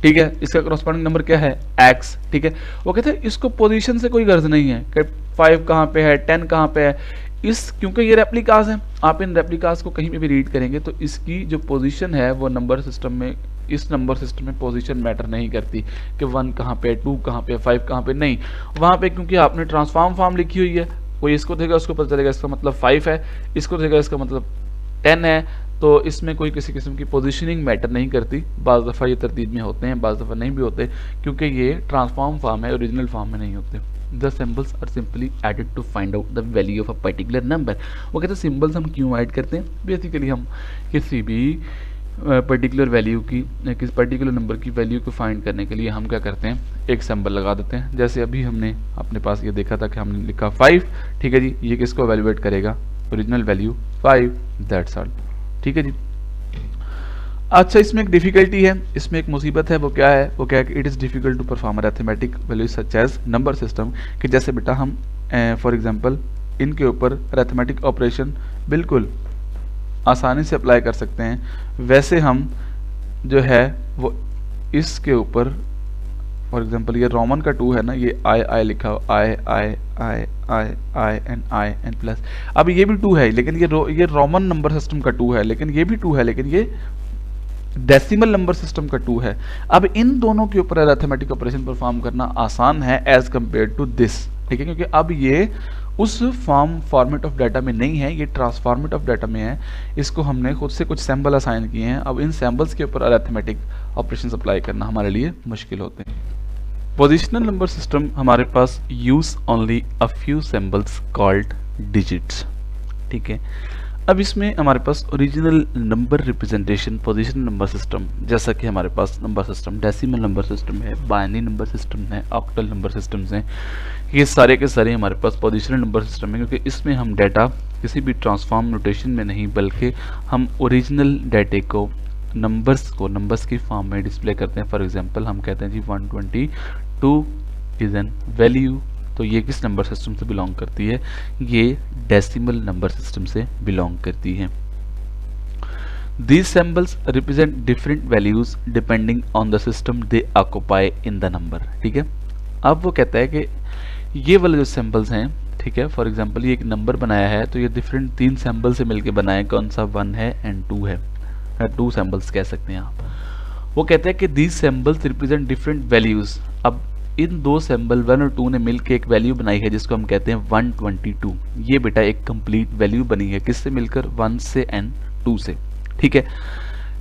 ठीक है, इसका करस्पॉन्डिंग नंबर क्या है x। ठीक है, वो कहते हैं इसको पोजीशन से कोई गर्ज नहीं है कि 5 कहाँ पे है, 10 कहाँ पे है, क्योंकि ये रेप्लिकास हैं। आप इन रेप्लिकास को कहीं पे भी रीड करेंगे तो इसकी जो पोजीशन है वो नंबर सिस्टम में, इस नंबर सिस्टम में पोजीशन मैटर नहीं करती कि 1 कहाँ पे, 2 कहाँ पे, 5 कहाँ पे, नहीं। वहाँ पे क्योंकि आपने ट्रांसफॉर्म फॉर्म लिखी हुई है, कोई इसको देखेगा उसको पता चलेगा इसका मतलब 5 है, इसको देखेगा इसका मतलब 10 है। तो इसमें कोई किसी किस्म की पोजीशनिंग मैटर नहीं करती। बाज़ दफ़ा ये तरतीब में होते हैं, बाज़ दफ़ा नहीं भी होते, क्योंकि ये ट्रांसफॉर्म फॉर्म है, ओरिजिनल फॉर्म में नहीं होते। The symbols are simply added to find out the value of a particular number। वो कहते हैं सिम्बल्स हम क्यों ऐड करते हैं, बेसिकली हम किसी भी पर्टिकुलर वैल्यू की, किस पर्टिकुलर नंबर की वैल्यू को फाइंड करने के लिए हम क्या करते हैं, एक सिंबल लगा देते हैं। जैसे अभी हमने अपने पास ये देखा था कि हमने लिखा 5। ठीक है जी, ये किसको एवेल्युएट करेगा, ओरिजिनल वैल्यू 5, दैट्स ऑल। ठीक है जी। अच्छा, इसमें एक डिफिकल्टी है, इसमें एक मुसीबत है, वो क्या है, वो क्या है कि it is difficult to perform arithmetic value such as number system. कि जैसे बेटा हम फॉर एग्जांपल इनके ऊपर अरिथमेटिक ऑपरेशन बिल्कुल आसानी से अप्लाई कर सकते हैं, वैसे हम जो है वो इसके ऊपर फॉर एग्जांपल ये रोमन का 2 है ना, ये आई लिखा हो, आई एंड प्लस। अब ये भी 2 है, लेकिन ये रोमन नंबर सिस्टम का 2 है, लेकिन ये भी 2 है, लेकिन ये डेसिमल नंबर सिस्टम का 2 है। अब इन दोनों के ऊपर अरिथमेटिक ऑपरेशन परफॉर्म करना आसान है एज कम्पेयर टू दिस। ठीक है, क्योंकि अब ये उस फॉर्मेट ऑफ डाटा में नहीं है, ये ट्रांसफॉर्मेट ऑफ डाटा में है। इसको हमने खुद से कुछ सैम्बल असाइन किए हैं। अब इन सैम्बल्स के ऊपर अरिथमेटिक ऑपरेशन अप्लाई करना हमारे लिए मुश्किल होते हैं। पोजिशनल नंबर सिस्टम हमारे पास use only a few symbols called digits. ठीक है। अब इसमें हमारे पास original number representation position number system, जैसा कि हमारे पास number system decimal number system है, बाइनरी नंबर सिस्टम है, ऑक्टल नंबर सिस्टम्स हैं, ये सारे के सारे हमारे पास पोजीशनल नंबर सिस्टम है, क्योंकि इसमें हम डाटा किसी भी ट्रांसफॉर्म नोटेशन में नहीं बल्कि हम ओरिजिनल डाटे को नंबर्स की फॉर्म में डिस्प्ले करते हैं। फॉर एग्जांपल हम कहते हैं जी 122 इज एन वैल्यू, तो ये किस नंबर सिस्टम से बिलोंग करती है? ये डेसिमल नंबर सिस्टम से बिलोंग करती है। These symbols represent different values depending on the system they occupy in the number। ठीक है, अब वो कहता है कि ये वाले जो सिंबल्स हैं, ठीक है, फॉर एग्जांपल ये एक नंबर बनाया है तो ये डिफरेंट 3 सिंबल से मिलके बनाया, कौन सा 1 है एंड 2 है, 2 सिंबल्स कह सकते हैं आप। वो कहते हैं कि these symbols represent different values। अब इन 2 सिंबल 1 और 2 ने मिलकर एक वैल्यू बनाई है जिसको हम कहते हैं 122। ये बेटा एक कंप्लीट वैल्यू बनी है, किससे मिलकर? 1 से एंड 2 से, ठीक है।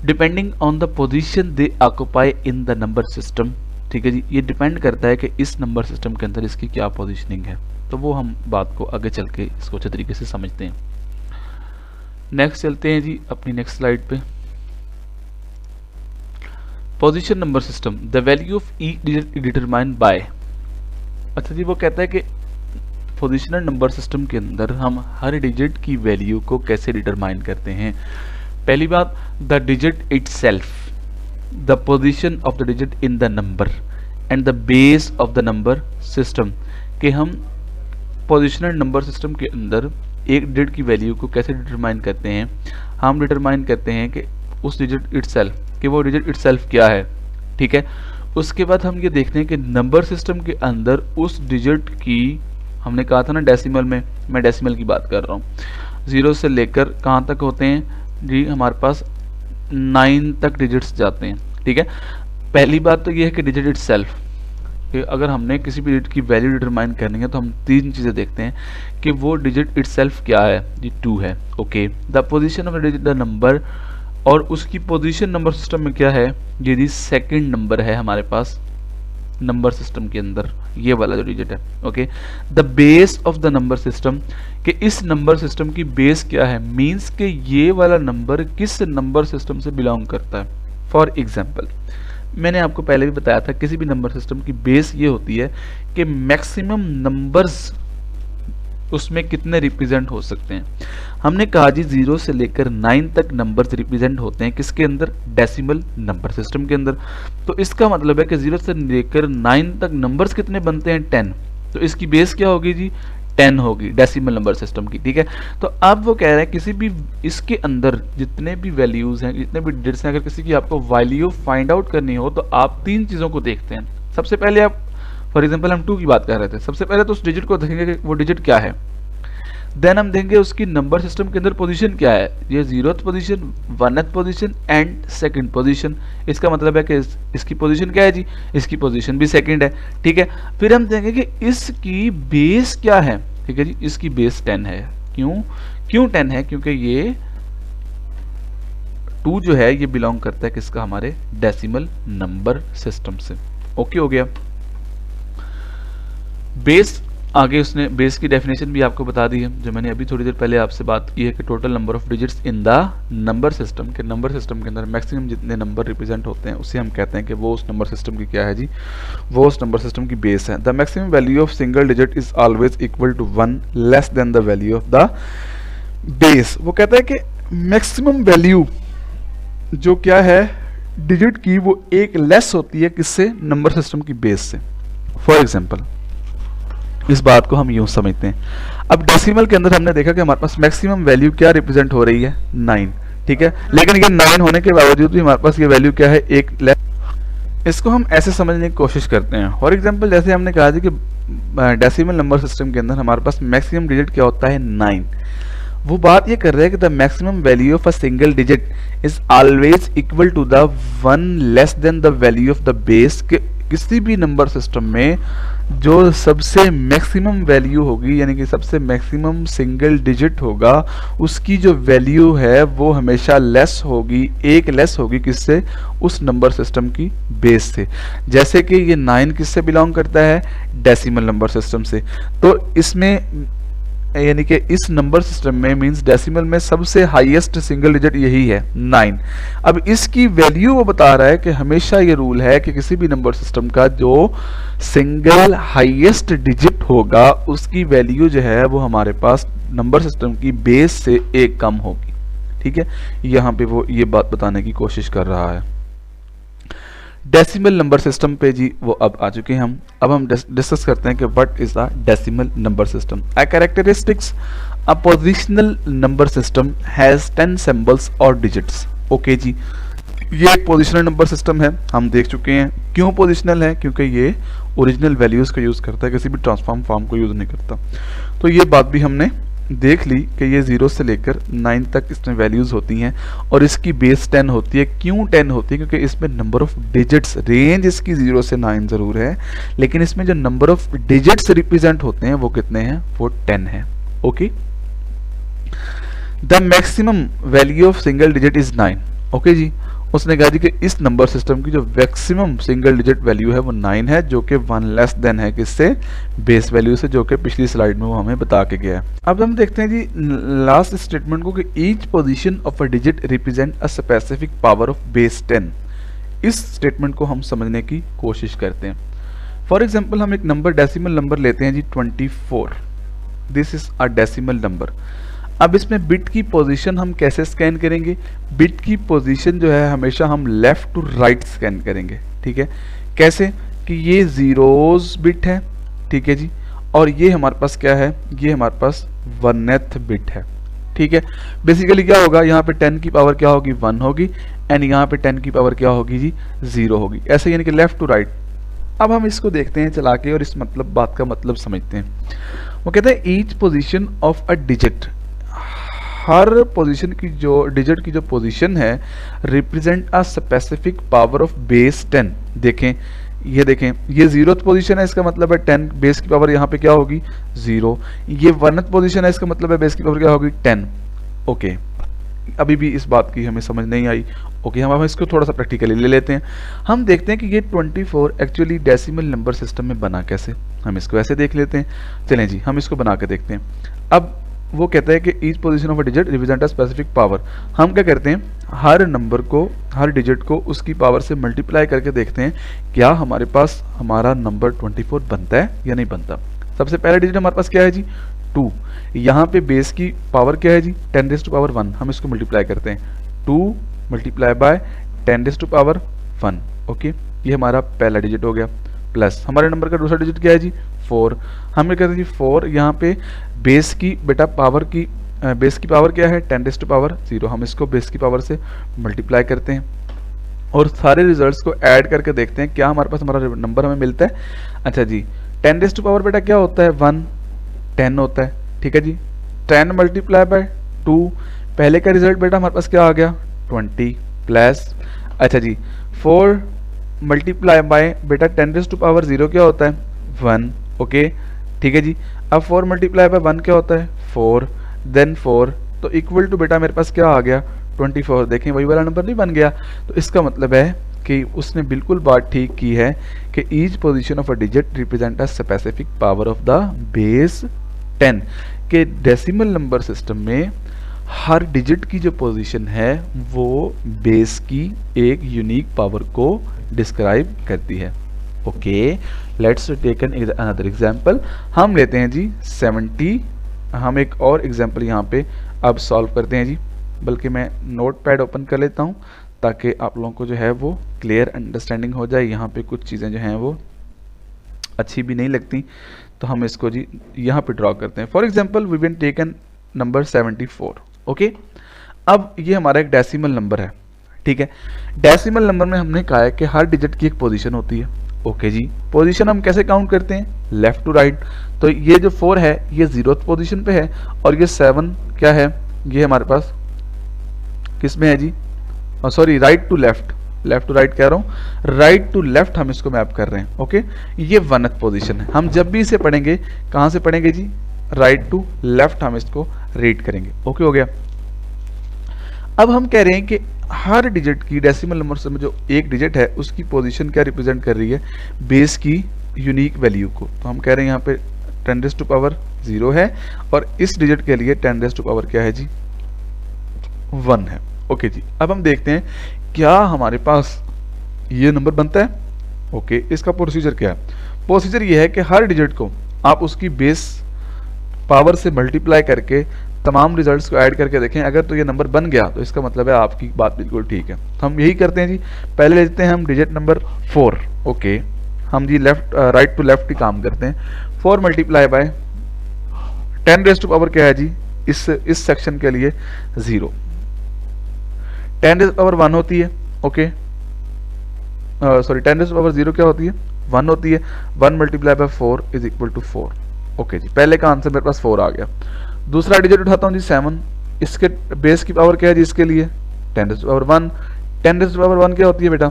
Depending on the position they occupy in the number system, ठीक है जी, ये डिपेंड करता है कि इस नंबर सिस्टम के अंदर इसकी क्या पोजीशनिंग है, तो वो हम बात को आगे चल के इसको अच्छे तरीके से समझते हैं। नेक्स्ट चलते हैं जी अपनी नेक्स्ट स्लाइड पे। Position number system, the value of each digit determined by. अच्छा जी, वो कहता है कि पोजीशनल नंबर सिस्टम के अंदर हम हर डिजिट की वैल्यू को कैसे डिटरमाइन करते हैं। पहली बात, the digit itself, the position of the digit in the number and the base of the number system, कि हम पोजीशनल नंबर सिस्टम के अंदर एक डिजिट की वैल्यू को कैसे डिटरमाइन करते हैं। हम डिटरमाइन करते हैं कि उस डिजिट इटसेल्फ, कि वो डिजिट इटसेल्फ क्या है, ठीक है। उसके बाद हम ये देखते हैं कि नंबर सिस्टम के अंदर उस डिजिट की, हमने कहा था ना डेसिमल में, मैं डेसिमल की बात कर रहा हूँ, 0 से लेकर कहाँ तक होते हैं जी, हमारे पास 9 तक डिजिट्स जाते हैं, ठीक है। पहली बात तो ये है कि डिजिट इटसेल्फ, कि अगर हमने किसी भी डिजिट की वैल्यू डिटरमाइन करनी है तो हम 3 चीज़ें देखते हैं कि वो डिजिट इटसेल्फ क्या है जी, 2 है, okay. The position of the digit the number, और उसकी पोजीशन नंबर सिस्टम में क्या है, ये जी सेकंड नंबर है हमारे पास नंबर सिस्टम के अंदर, ये वाला जो डिजिट है, okay. The base of the number system, कि इस नंबर सिस्टम की बेस क्या है, मींस कि ये वाला नंबर किस नंबर सिस्टम से बिलोंग करता है। फॉर एग्जांपल, मैंने आपको पहले भी बताया था किसी भी नंबर सिस्टम की बेस ये होती है कि मैक्सिमम नंबर्स उसमें कितने रिप्रेजेंट हो सकते हैं। हमने कहा जी 0 से लेकर 9 तक नंबर्स रिप्रेजेंट होते हैं किसके अंदर? डेसिमल नंबर सिस्टम के अंदर। तो इसका मतलब है कि 0 से लेकर 9 तक नंबर्स कितने बनते हैं? 10। तो इसकी बेस क्या होगी जी? 10 होगी डेसिमल नंबर सिस्टम की, ठीक है। तो अब वो कह रहे हैं किसी भी इसके अंदर जितने भी वैल्यूज हैं, जितने भी डिजिट्स हैं, अगर किसी की आपको वैल्यू फाइंड आउट करनी हो तो आप 3 चीज़ों को देखते हैं। सबसे पहले आप, फॉर एग्जांपल हम 2 की बात कर रहे थे, सबसे पहले तो उस डिजिट को देखेंगे कि वो डिजिट क्या है। देन हम देखेंगे उसकी नंबर सिस्टम के अंदर पोजीशन क्या है, ये 0th position, 1th position and 2nd position. इसका मतलब है कि इसकी पोजीशन क्या है जी? इसकी पोजीशन भी 2nd है, ठीक है। फिर हम देखेंगे कि इसकी बेस क्या है, ठीक है जी, इसकी बेस 10 है। क्यों 10 है? क्योंकि ये 2 जो है ये बिलोंग करता है किसका? हमारे डेसिमल नंबर सिस्टम से। ओके हो गया। बेस, आगे उसने बेस की डेफिनेशन भी आपको बता दी है, जो मैंने अभी थोड़ी देर पहले आपसे बात की है कि total number of digits in the number system, के नंबर सिस्टम के अंदर मैक्सिमम जितने नंबर रिप्रेजेंट होते हैं उसे हम कहते हैं कि वो उस नंबर सिस्टम की क्या है जी? वो उस नंबर सिस्टम की बेस है। The maximum value of single digit is always equal to 1 less than the value of the base. वो कहता है कि मैक्सिमम वैल्यू जो क्या है डिजिट की, वो एक लेस होती है किससे? नंबर सिस्टम की बेस से। फॉर एग्जाम्पल, इस बात को हम यूं समझते हैं, अब डेसिमल के अंदर हमने देखा कि हमारे पास मैक्सिमम वैल्यू क्या रिप्रेजेंट हो रही है? 9, ठीक है। लेकिन ये 9 होने के बावजूद भी हमारे पास ये वैल्यू क्या है? एक लेस। इसको हम ऐसे समझने की कोशिश करते हैं। फॉर एग्जांपल, जैसे हमने कहा था कि डेसिमल नंबर सिस्टम के अंदर हमारे पास मैक्सिमम डिजिट क्या होता है? 9। वो बात ये कर रहे हैं कि the maximum value of a single digit is always equal to the 1 less than the value of the base. किसी भी नंबर सिस्टम में जो सबसे मैक्सिमम वैल्यू होगी, यानी कि सबसे मैक्सिमम सिंगल डिजिट होगा, उसकी जो वैल्यू है वो हमेशा लेस होगी, एक लेस होगी किससे? उस नंबर सिस्टम की बेस से। जैसे कि ये 9 किससे बिलोंग करता है? डेसिमल नंबर सिस्टम से। तो इसमें यानी कि इस नंबर सिस्टम में मींस डेसिमल में सबसे हाईएस्ट सिंगल डिजिट यही है 9। अब इसकी वैल्यू वो बता रहा है कि हमेशा ये रूल है कि किसी भी नंबर सिस्टम का जो सिंगल हाईएस्ट डिजिट होगा उसकी वैल्यू जो है वो हमारे पास नंबर सिस्टम की बेस से एक कम होगी। ठीक है, यहाँ पे वो ये बात बताने की कोशिश कर रहा है। डेसिमल नंबर सिस्टम पे जी वो अब आ चुके हैं हम। अब हम डिस्कस करते हैं कि what is the decimal number system. A characteristics a positional number system has 10 symbols और डिजिट्स। ओके जी, ये एक पोजिशनल नंबर सिस्टम है, हम देख चुके हैं। क्यों पोजिशनल है? क्योंकि ये ओरिजिनल वैल्यूज का यूज करता है, किसी भी ट्रांसफॉर्म फॉर्म को यूज नहीं करता। तो ये बात भी हमने देख ली कि ये 0 से लेकर 9 तक इसमें वैल्यूज होती हैं और इसकी बेस 10 होती है। क्यों 10 होती है? क्योंकि इसमें नंबर ऑफ डिजिट्स, रेंज इसकी 0 से 9 जरूर है, लेकिन इसमें जो नंबर ऑफ डिजिट्स रिप्रेजेंट होते हैं वो कितने हैं? वो 10 है। Okay, the maximum value of single digit is 9। Okay जी, उसने कहा जी कि इस नंबर सिस्टम की जो मैक्सिमम सिंगल डिजिट वैल्यू है वो 9 है, जो कि 1 लेस देन है किससे? बेस वैल्यू से, जो कि पिछली स्लाइड में वो हमें बता के गया है। अब हम देखते हैं जी लास्ट स्टेटमेंट को कि each position of a digit represent a specific power of base 10। इस स्टेटमेंट को हम समझने की कोशिश करते हैं। फॉर एग्जाम्पल हम एक नंबर डेसिमल नंबर लेते हैं जी 24। This is a decimal number. अब इसमें बिट की पोजीशन हम कैसे स्कैन करेंगे? बिट की पोजीशन जो है हमेशा हम लेफ्ट टू राइट स्कैन करेंगे। ठीक है, कैसे? कि ये जीरोस बिट है, ठीक है जी, और ये हमारे पास क्या है? ये हमारे पास 1th बिट है। ठीक है, बेसिकली क्या होगा? यहाँ पे 10 की पावर क्या होगी? 1 होगी, एंड यहाँ पे 10 की पावर क्या होगी जी? 0 होगी। ऐसे यानी कि लेफ्ट टू राइट। अब हम इसको देखते हैं चला के और इस मतलब बात का मतलब समझते हैं। वो कहते हैं each position of a digit, her position की जो डिजिट की जो पोजीशन है represent a specific power of base 10। देखें, ये देखें, ये 0th पोजीशन है, इसका मतलब है 10, बेस की पावर यहाँ पे क्या होगी? 0। ये 1th पोजीशन है, इसका मतलब है बेस की पावर क्या होगी? 10। ओके, अभी भी इस बात की हमें समझ नहीं आई। ओके, हम इसको थोड़ा सा प्रैक्टिकली ले लेते हैं। हम देखते हैं कि ये 24 एक्चुअली डेसिमल नंबर सिस्टम में बना कैसे। हम इसको ऐसे देख लेते हैं। चलें जी, हम इसको बना के देखते हैं। अब वो कहता है कि each position of a digit represent a specific power. हम क्या करते हैं? हर नंबर को, हर डिजिट को उसकी पावर से मल्टीप्लाई करके देखते हैं क्या हमारे पास हमारा नंबर 24 बनता है या नहीं बनता। सबसे पहला डिजिट हमारे पास क्या है जी? 2। यहाँ पे बेस की पावर क्या है जी? 10⁻1। हम इसको मल्टीप्लाई करते हैं, 2 मल्टीप्लाई बाय 10⁻1। ओके, ये हमारा पहला डिजिट हो गया। प्लस हमारे नंबर का दूसरा डिजिट क्या है जी? 4। हम कहते हैं जी 4, यहाँ पे बेस की बेटा पावर की बेस की पावर क्या है? 10⁻0। हम इसको बेस की पावर से मल्टीप्लाई करते हैं और सारे रिजल्ट्स को ऐड करके देखते हैं क्या हमारे पास हमारा नंबर हमें मिलता है। अच्छा जी, 10⁻ बेटा क्या होता है? 1, 10 होता है। ठीक है जी, 10 मल्टीप्लाई बाय 2, पहले का रिजल्ट बेटा हमारे पास क्या आ गया? 20 प्लस, अच्छा जी 4 मल्टीप्लाई बाय बेटा 10⁻0 क्या होता है? 1। ओके, ठीक है जी, अब 4 मल्टीप्लाई बाय 1 क्या होता है? 4, देन 4, तो इक्वल टू बेटा मेरे पास क्या आ गया? 24। देखें, वही वाला नंबर नहीं बन गया। तो इसका मतलब है कि उसने बिल्कुल बात ठीक की है कि each position of a digit represent a specific power of the base 10। के डेसिमल नंबर सिस्टम में हर डिजिट की जो पोजीशन है वो बेस की एक यूनिक पावर को डिस्क्राइब करती है। Okay, let's take an another example. हम लेते हैं जी 70। हम एक और एग्जांपल यहाँ पे अब सॉल्व करते हैं जी, बल्कि मैं नोट पैड ओपन कर लेता हूँ ताकि आप लोगों को जो है वो क्लियर अंडरस्टैंडिंग हो जाए। यहाँ पे कुछ चीज़ें जो हैं वो अच्छी भी नहीं लगती, तो हम इसको जी यहाँ पे ड्रॉ करते हैं। For example we will taken number 74। Okay, अब ये हमारा एक डेसिमल नंबर है। ठीक है, डेसिमल नंबर में हमने कहा है कि हर डिजिट की एक पोजीशन होती है। ओके जी, पोजीशन हम कैसे काउंट करते हैं? Left to right. तो ये जो 4 है ये 0th पोजीशन पे है, और ये 7 क्या है? ये हमारे पास किस में है जी? Sorry, right to left, left to right कह रहा हूँ, राइट टू लेफ्ट हम इसको मैप कर रहे हैं। ओके, ये 1th पोजीशन है। हम जब भी इसे पढ़ेंगे कहाँ से पढ़ेंगे जी? राइट टू लेफ्ट हम इसको रीड करेंगे। ओके, हो गया। अब हम कह रहे हैं कि हर डिजिट की डेसिमल नंबर से में जो एक डिजिट है उसकी पोजीशन क्या रिप्रेजेंट कर रही है? बेस की यूनिक वैल्यू को। तो हम कह रहे हैं यहाँ पे 10 रेज़ टू पावर 0 है, और इस डिजिट के लिए 10 रेज़ टू पावर क्या है जी, 1 है। ओके जी, अब हम देखते हैं क्या हमारे पास ये नंबर बनता है। ओके, इसका प्रोसीजर क्या है? प्रोसीजर ये है कि हर डिजिट को आप उसकी बेस पावर से मल्टीप्लाई करके तमाम रिजल्ट्स को ऐड करके देखें। अगर तो ये नंबर बन गया तो इसका मतलब है आपकी बात बिल्कुल ठीक है। तो हम यही करते हैं जी। पहले लेते हैं हम डिजिट नंबर 4। ओके, हम जी लेफ्ट राइट टू लेफ्ट ही काम करते हैं। 4 multiply by 10 raise to power क्या है जी, इस सेक्शन के लिए 0। 10 रेज़ टू पावर 1 होती है। Okay, sorry 10 raise to power 0 क्या होती है, 1 होती है। 1 multiply by 4 is equal to 4। Okay जी, पहले का आंसर मेरे पास 4 आ गया। दूसरा डिजिट उठाता हूँ जी 7। इसके बेस की पावर क्या है जी, इसके लिए 10 raise to power 1। 10 raise to power 1 क्या होती है बेटा,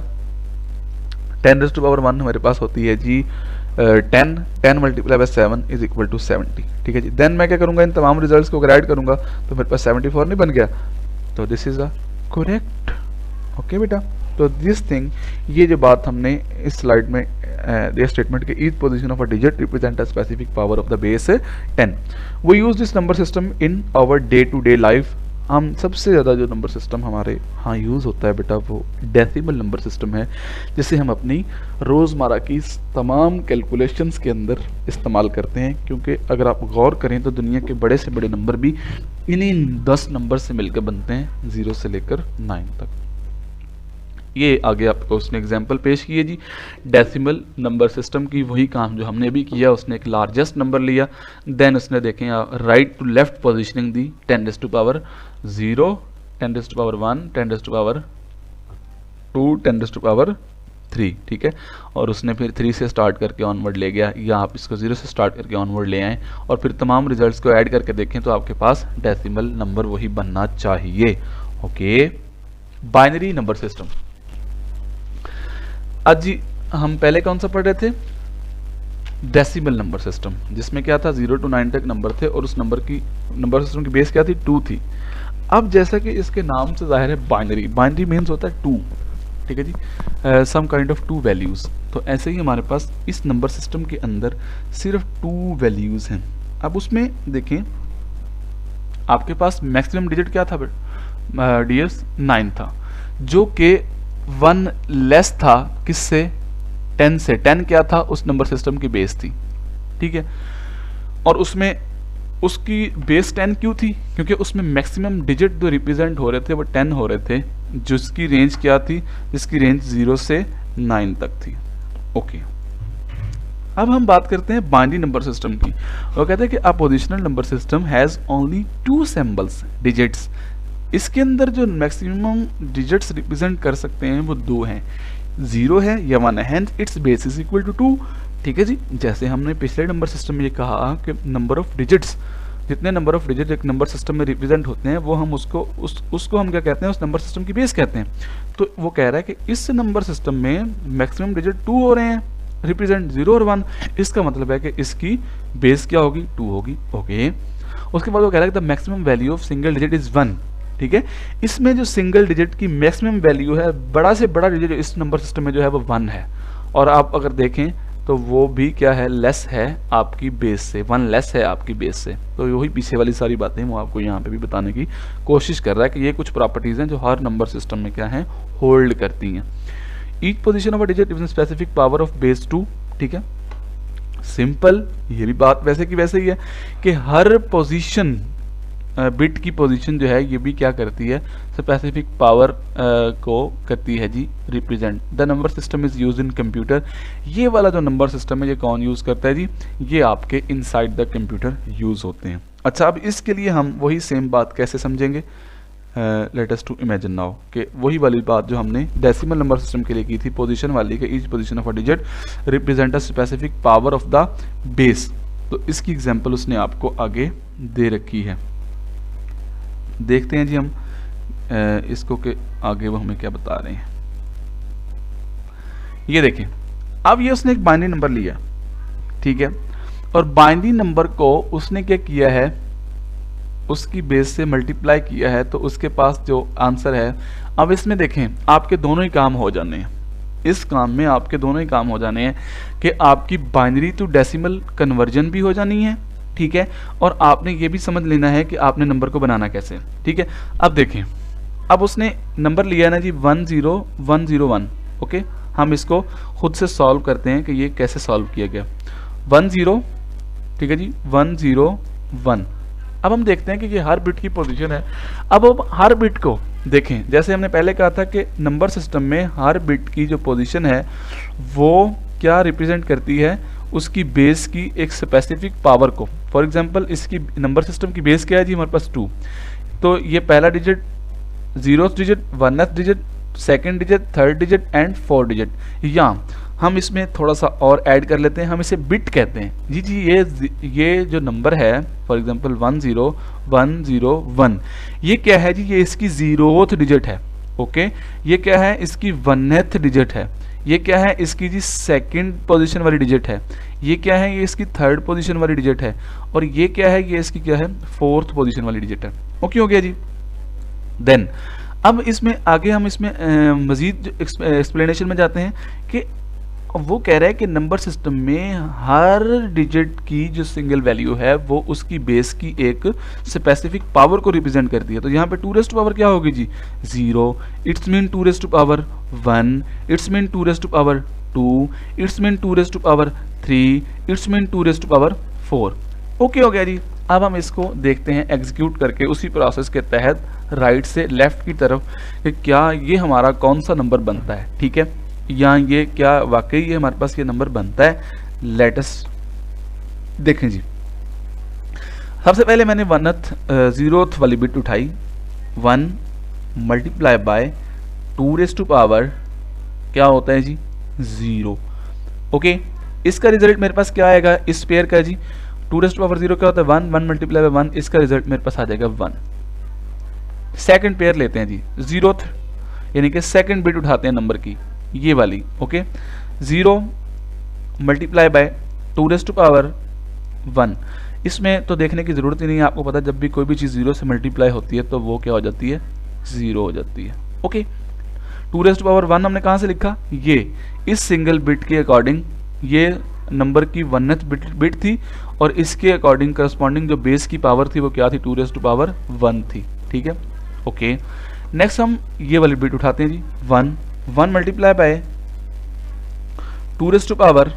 10 रेज़ टू पावर 1 हमारे पास होती है जी 10। 10 multiply by 7 is equal to 70। ठीक है जी। देन मैं क्या करूंगा, इन तमाम रिजल्ट्स को अगर ऐड करूंगा तो मेरे पास 74 नहीं बन गया, तो this is a correct. Okay बेटा, तो दिस थिंग, ये जो बात हमने इस स्लाइड में दिस स्टेटमेंट के each position of a digit represent a specific power of the base 10। We use this number system in our day to day life. हम सबसे ज़्यादा जो नंबर सिस्टम हमारे यहाँ यूज़ होता है बेटा वो डेसिमल नंबर सिस्टम है, जिसे हम अपनी रोज़मर्रा की तमाम कैलकुलेशंस के अंदर इस्तेमाल करते हैं। क्योंकि अगर आप गौर करें तो दुनिया के बड़े से बड़े नंबर भी इन्हीं 10 नंबर से मिलकर बनते हैं, 0 से लेकर 9 तक। ये आगे आपको उसने एग्जांपल पेश किए जी डेसिमल नंबर सिस्टम की, वही काम जो हमने भी किया। उसने एक लार्जेस्ट नंबर लिया, देन उसने देखें राइट टू लेफ्ट पोजीशनिंग दी, 10 raise to power 0, 10 raise to power 1, 10 raise to power 2, 10 raise to power 3। ठीक है, और उसने फिर 3 से स्टार्ट करके ऑनवर्ड ले गया, या आप इसको 0 से स्टार्ट करके ऑनवर्ड ले आएँ और फिर तमाम रिजल्ट्स को ऐड करके देखें तो आपके पास डेसिमल नंबर वही बनना चाहिए। Okay, binary number system. आज जी हम पहले कौन सा पढ़ रहे थे, डेसिमल नंबर सिस्टम, जिसमें क्या था 0 to 9 तक नंबर थे और उस नंबर सिस्टम की बेस क्या थी, 2 थी। अब जैसा कि इसके नाम से जाहिर है बाइनरी, बाइनरी मीन्स होता है 2। ठीक है जी, सम काइंड ऑफ 2 वैल्यूज़। तो ऐसे ही हमारे पास इस नंबर सिस्टम के अंदर सिर्फ 2 वैल्यूज़ हैं। अब उसमें देखें आपके पास मैक्सिमम डिजिट क्या था डियर्स, 9 था, जो कि 1 लेस था किससे, 10 से। 10 क्या था, उस नंबर सिस्टम की बेस थी। ठीक है, और उसमें उसकी बेस 10 क्यों थी, क्योंकि उसमें मैक्सिमम डिजिट जो रिप्रेजेंट हो रहे थे वो 10 हो रहे थे, जिसकी रेंज क्या थी, जिसकी रेंज 0 से 9 तक थी। ओके, अब हम बात करते हैं बाइनरी नंबर सिस्टम की। वो कहते हैं कि अ positional number system has only 2 symbols digits. इसके अंदर जो मैक्सिमम डिजिट्स रिप्रेजेंट कर सकते हैं वो 2 हैं, 0 है या 1 है, hence it's base is equal to 2। ठीक है जी, जैसे हमने पिछले नंबर सिस्टम में ये कहा कि नंबर ऑफ डिजिट्स, जितने नंबर ऑफ डिजिट एक नंबर सिस्टम में रिप्रेजेंट होते हैं वो हम उसको हम क्या कहते हैं, उस नंबर सिस्टम की बेस कहते हैं। तो वो कह रहा है कि इस नंबर सिस्टम में मैक्सिमम डिजिट 2 हो रहे हैं रिप्रेजेंट 0 और 1, इसका मतलब है कि इसकी बेस क्या होगी, 2 होगी। ओके, उसके बाद वो कह रहा है कि the maximum value of single digit is 1। ठीक है, इसमें जो सिंगल डिजिट की मैक्सिमम वैल्यू है, बड़ा से बड़ा डिजिट इस नंबर सिस्टम में जो है वो 1 है, और आप अगर देखें तो वो भी क्या है, लेस है आपकी बेस से, 1 लेस है आपकी बेस से। तो वही पीछे वाली सारी बातें वो आपको यहाँ पे भी बताने की कोशिश कर रहा है कि ये कुछ प्रॉपर्टीज हैं जो हर नंबर सिस्टम में क्या है, होल्ड करती हैं। Each position of a digit is specific power of base 2। ठीक है, सिंपल, ये भी बात वैसे की वैसे ही है कि हर पोजीशन बिट की पोजीशन जो है ये भी क्या करती है, स्पेसिफिक पावर को करती है जी represent. The number system is used in computer. ये वाला जो नंबर सिस्टम है ये कौन यूज़ करता है जी, ये आपके इनसाइड द कंप्यूटर यूज़ होते हैं। अच्छा, अब इसके लिए हम वही सेम बात कैसे समझेंगे, let us to imagine now कि वही वाली बात जो हमने डेसिमल नंबर सिस्टम के लिए की थी, पोजीशन वाली के each position of a digit represent a specific power of the base. तो इसकी एग्जांपल उसने आपको आगे दे रखी है। देखते हैं जी हम इसको के आगे वो हमें क्या बता रहे हैं। ये देखें, अब ये उसने एक बाइनरी नंबर लिया, ठीक है, और बाइनरी नंबर को उसने क्या किया है, उसकी बेस से मल्टीप्लाई किया है, तो उसके पास जो आंसर है, अब इसमें देखें आपके दोनों ही काम हो जाने हैं। इस काम में आपके दोनों ही काम हो जाने हैं कि आपकी बाइनरी टू डेसिमल कन्वर्जन भी हो जानी है, ठीक है, और आपने ये भी समझ लेना है कि आपने नंबर को बनाना कैसे, ठीक है। अब देखें, अब उसने नंबर लिया ना जी 10101, ओके, हम इसको खुद से सॉल्व करते हैं कि ये कैसे सॉल्व किया गया। 10, ठीक है जी, 101। अब हम देखते हैं कि ये हर बिट की पोजीशन है। अब हर बिट को देखें, जैसे हमने पहले कहा था कि नंबर सिस्टम में हर बिट की जो पोजीशन है वो क्या रिप्रेजेंट करती है, उसकी बेस की एक स्पेसिफिक पावर को। फॉर एग्जांपल इसकी नंबर सिस्टम की बेस क्या है जी, हमारे पास 2, तो ये पहला digit, 0th digit, 1th digit, second digit, third digit and 4 digit. या हम इसमें थोड़ा सा और ऐड कर लेते हैं, हम इसे बिट कहते हैं जी। ये जो नंबर है फॉर एग्जांपल 10101, ये क्या है जी, ये इसकी 0th डिजिट है, ओके। ये क्या है, इसकी 1th डिजिट है। ये क्या है, इसकी जी सेकंड पोजीशन वाली डिजिट है। ये क्या है, ये इसकी थर्ड पोजीशन वाली डिजिट है। और ये क्या है, ये इसकी क्या है, 4th पोजीशन वाली डिजिट है। ओके हो गया जी। देन अब इसमें आगे हम इसमें मजीद एक्सप्लेनेशन में जाते हैं कि वो कह रहा है कि नंबर सिस्टम में हर डिजिट की जो सिंगल वैल्यू है वो उसकी बेस की एक स्पेसिफिक पावर को रिप्रेजेंट करती है। तो यहाँ पे 2 रेज़ टू पावर क्या होगी जी, 0, it's mean 2 raise to power 1, it's mean 2 raise to power 2, it's mean 2 raise to power 3, it's mean 2 raise to power 4। Okay हो गया जी। अब हम इसको देखते हैं एग्जीक्यूट करके उसी प्रोसेस के तहत राइट से लेफ्ट की तरफ कि क्या ये हमारा कौन सा नंबर बनता है, ठीक है, या ये क्या वाकई ये हमारे पास ये नंबर बनता है। लेटेस्ट देखें जी, सबसे पहले मैंने 0th वाली बिट उठाई, 1 multiply by 2 raise to power क्या होता है जी, 0। ओके, इसका रिजल्ट मेरे पास क्या आएगा इस पेयर का जी, 2 रेज़ टू पावर 0 क्या होता है, 1 मल्टीप्लाई बाय 1, इसका रिजल्ट मेरे पास आ जाएगा 1। सेकंड पेयर लेते हैं जी, 0th यानी कि सेकंड बिट उठाते हैं नंबर की, ये वाली, okay. 0 multiply by 2 raise to power 1, इसमें तो देखने की ज़रूरत ही नहीं है, आपको पता जब भी कोई भी चीज़ 0 से मल्टीप्लाई होती है तो वो क्या हो जाती है, 0 हो जाती है, ओके। 2 रेज़ टू पावर 1 हमने कहाँ से लिखा, ये इस सिंगल बिट के अकॉर्डिंग ये नंबर की 1th बिट थी और इसके अकॉर्डिंग करस्पॉन्डिंग जो बेस की पावर थी वो क्या थी, 2 रेज़ टू पावर 1 थी, ठीक है, ओके। नेक्स्ट हम ये वाली बिट उठाते हैं जी, 1 multiply by 2 raise to power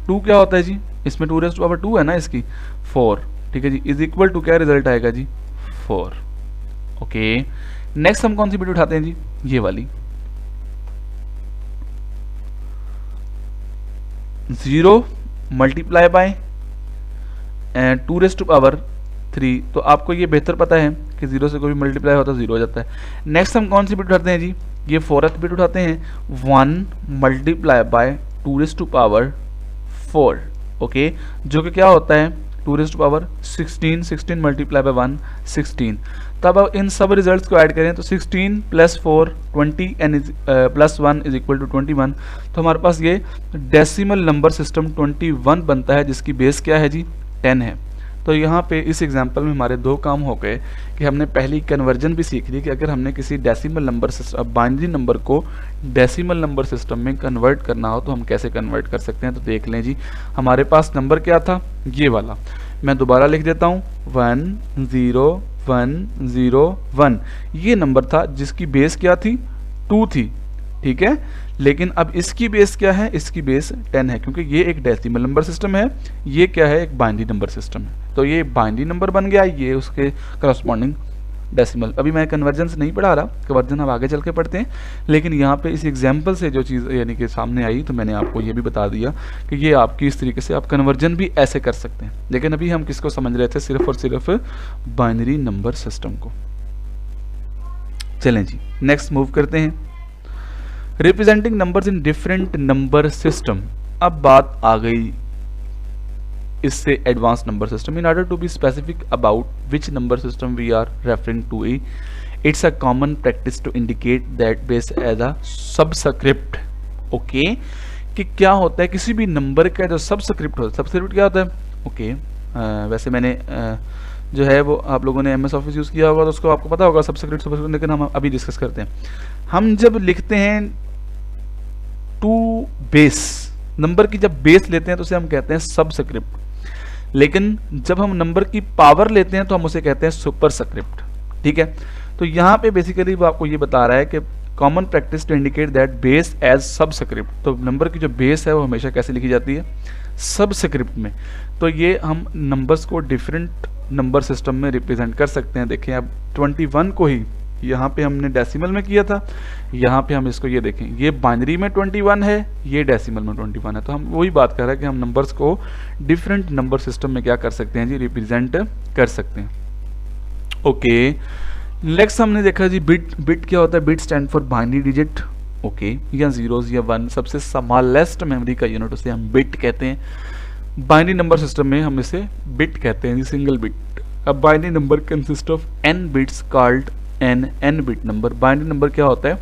2 क्या होता है जी, इसमें 2 रेज़ टू पावर 2 है ना इसकी, 4, ठीक है जी, इज इक्वल टू क्या रिजल्ट आएगा जी, 4, ओके। नेक्स्ट हम कौन सी बिट उठाते हैं जी, ये वाली 0 multiply by 2 raise to power 3, तो आपको ये बेहतर पता है कि 0 से कोई भी मल्टीप्लाई होता है 0 हो जाता है। नेक्स्ट हम कौन सी बिट उठाते हैं जी, ये 4th बिट उठाते हैं, 1 multiply by 2 raise to power 4, okay, जो कि क्या होता है 2 raise to power 16, 16 multiply by 1, 16। तब अब इन सब रिजल्ट्स को ऐड करें तो 16 + 4 20 एंड + 1 इज इक्वल टू 21, तो हमारे पास ये डेसिमल नंबर सिस्टम 21 बनता है जिसकी बेस क्या है जी, 10 है। तो यहाँ पे इस एग्जांपल में हमारे दो काम हो गए कि हमने पहली कन्वर्जन भी सीख ली कि अगर हमने किसी decimal number system binary number को डेसिमल नंबर सिस्टम में कन्वर्ट करना हो तो हम कैसे कन्वर्ट कर सकते हैं। तो देख लें जी, हमारे पास नंबर क्या था, ये वाला, मैं दोबारा लिख देता हूँ, 10101, ये नंबर था जिसकी बेस क्या थी, 2 थी, ठीक है। लेकिन अब इसकी बेस क्या है, इसकी बेस 10 है, क्योंकि ये एक डेसिमल नंबर सिस्टम है, ये क्या है, एक बाइनरी नंबर सिस्टम है। तो ये बाइनरी नंबर बन गया, ये उसके करस्पॉन्डिंग डेसिमल। अभी मैं कन्वर्जन से नहीं पढ़ा रहा, कन्वर्जन हम आगे चल के पढ़ते हैं, लेकिन यहाँ पे इस एग्जाम्पल से जो चीज़ यानी कि सामने आई तो मैंने आपको ये भी बता दिया कि ये आपकी इस तरीके से आप कन्वर्जन भी ऐसे कर सकते हैं। लेकिन अभी हम किसको समझ रहे थे, सिर्फ और सिर्फ बाइनरी नंबर सिस्टम को। चलें जी, नेक्स्ट मूव करते हैं, representing numbers in different number system. अब बात आ गई इससे advance number system. In order to be specific about which number system we are referring to, it's a common practice to indicate that base as a subscript. Okay, कि क्या होता है किसी भी नंबर का जो सबस्क्रिप्ट होता है, सबस्क्रिप्ट क्या होता है, ओके। वैसे मैंने जो है वो आप लोगों ने MS ऑफिस यूज़ किया होगा तो उसको आपको पता होगा सबस्क्रिप्ट, लेकिन हम अभी डिस्कस करते हैं। हम जब लिखते हैं टू बेस, नंबर की जब बेस लेते हैं तो उसे हम कहते हैं सबस्क्रिप्ट, लेकिन जब हम नंबर की पावर लेते हैं तो हम उसे कहते हैं सुपरस्क्रिप्ट। ठीक है, तो यहाँ पे बेसिकली वो आपको ये बता रहा है कि common practice to indicate that base as subscript, तो नंबर की जो बेस है वो हमेशा कैसे लिखी जाती है, सबस्क्रिप्ट में। तो ये हम नंबर्स को डिफरेंट नंबर सिस्टम में रिप्रेजेंट कर सकते हैं। देखें अब 21 को ही यहाँ पे हमने डेसिमल में किया था, यहाँ पे हम इसको ये देखें, ये बाइनरी में 21 है, ये डेसिमल में 21 है, तो हम वही बात कर रहे हैं कि हम नंबर्स को डिफरेंट नंबर सिस्टम में क्या कर सकते हैं जी, रिप्रेजेंट कर सकते हैं। ओके, नेक्स्ट हमने देखा जी बिट। बिट क्या होता है, bit stand for binary digit, okay, या जीरोस या वन, सबसे स्मॉलेस्ट मेमोरी का यूनिट उसे हम बिट कहते हैं। बाइनरी नंबर सिस्टम में हम इसे बिट कहते हैं, सिंगल बिट। अब binary number consist of n bits called n bit number. Binary number क्या होता है,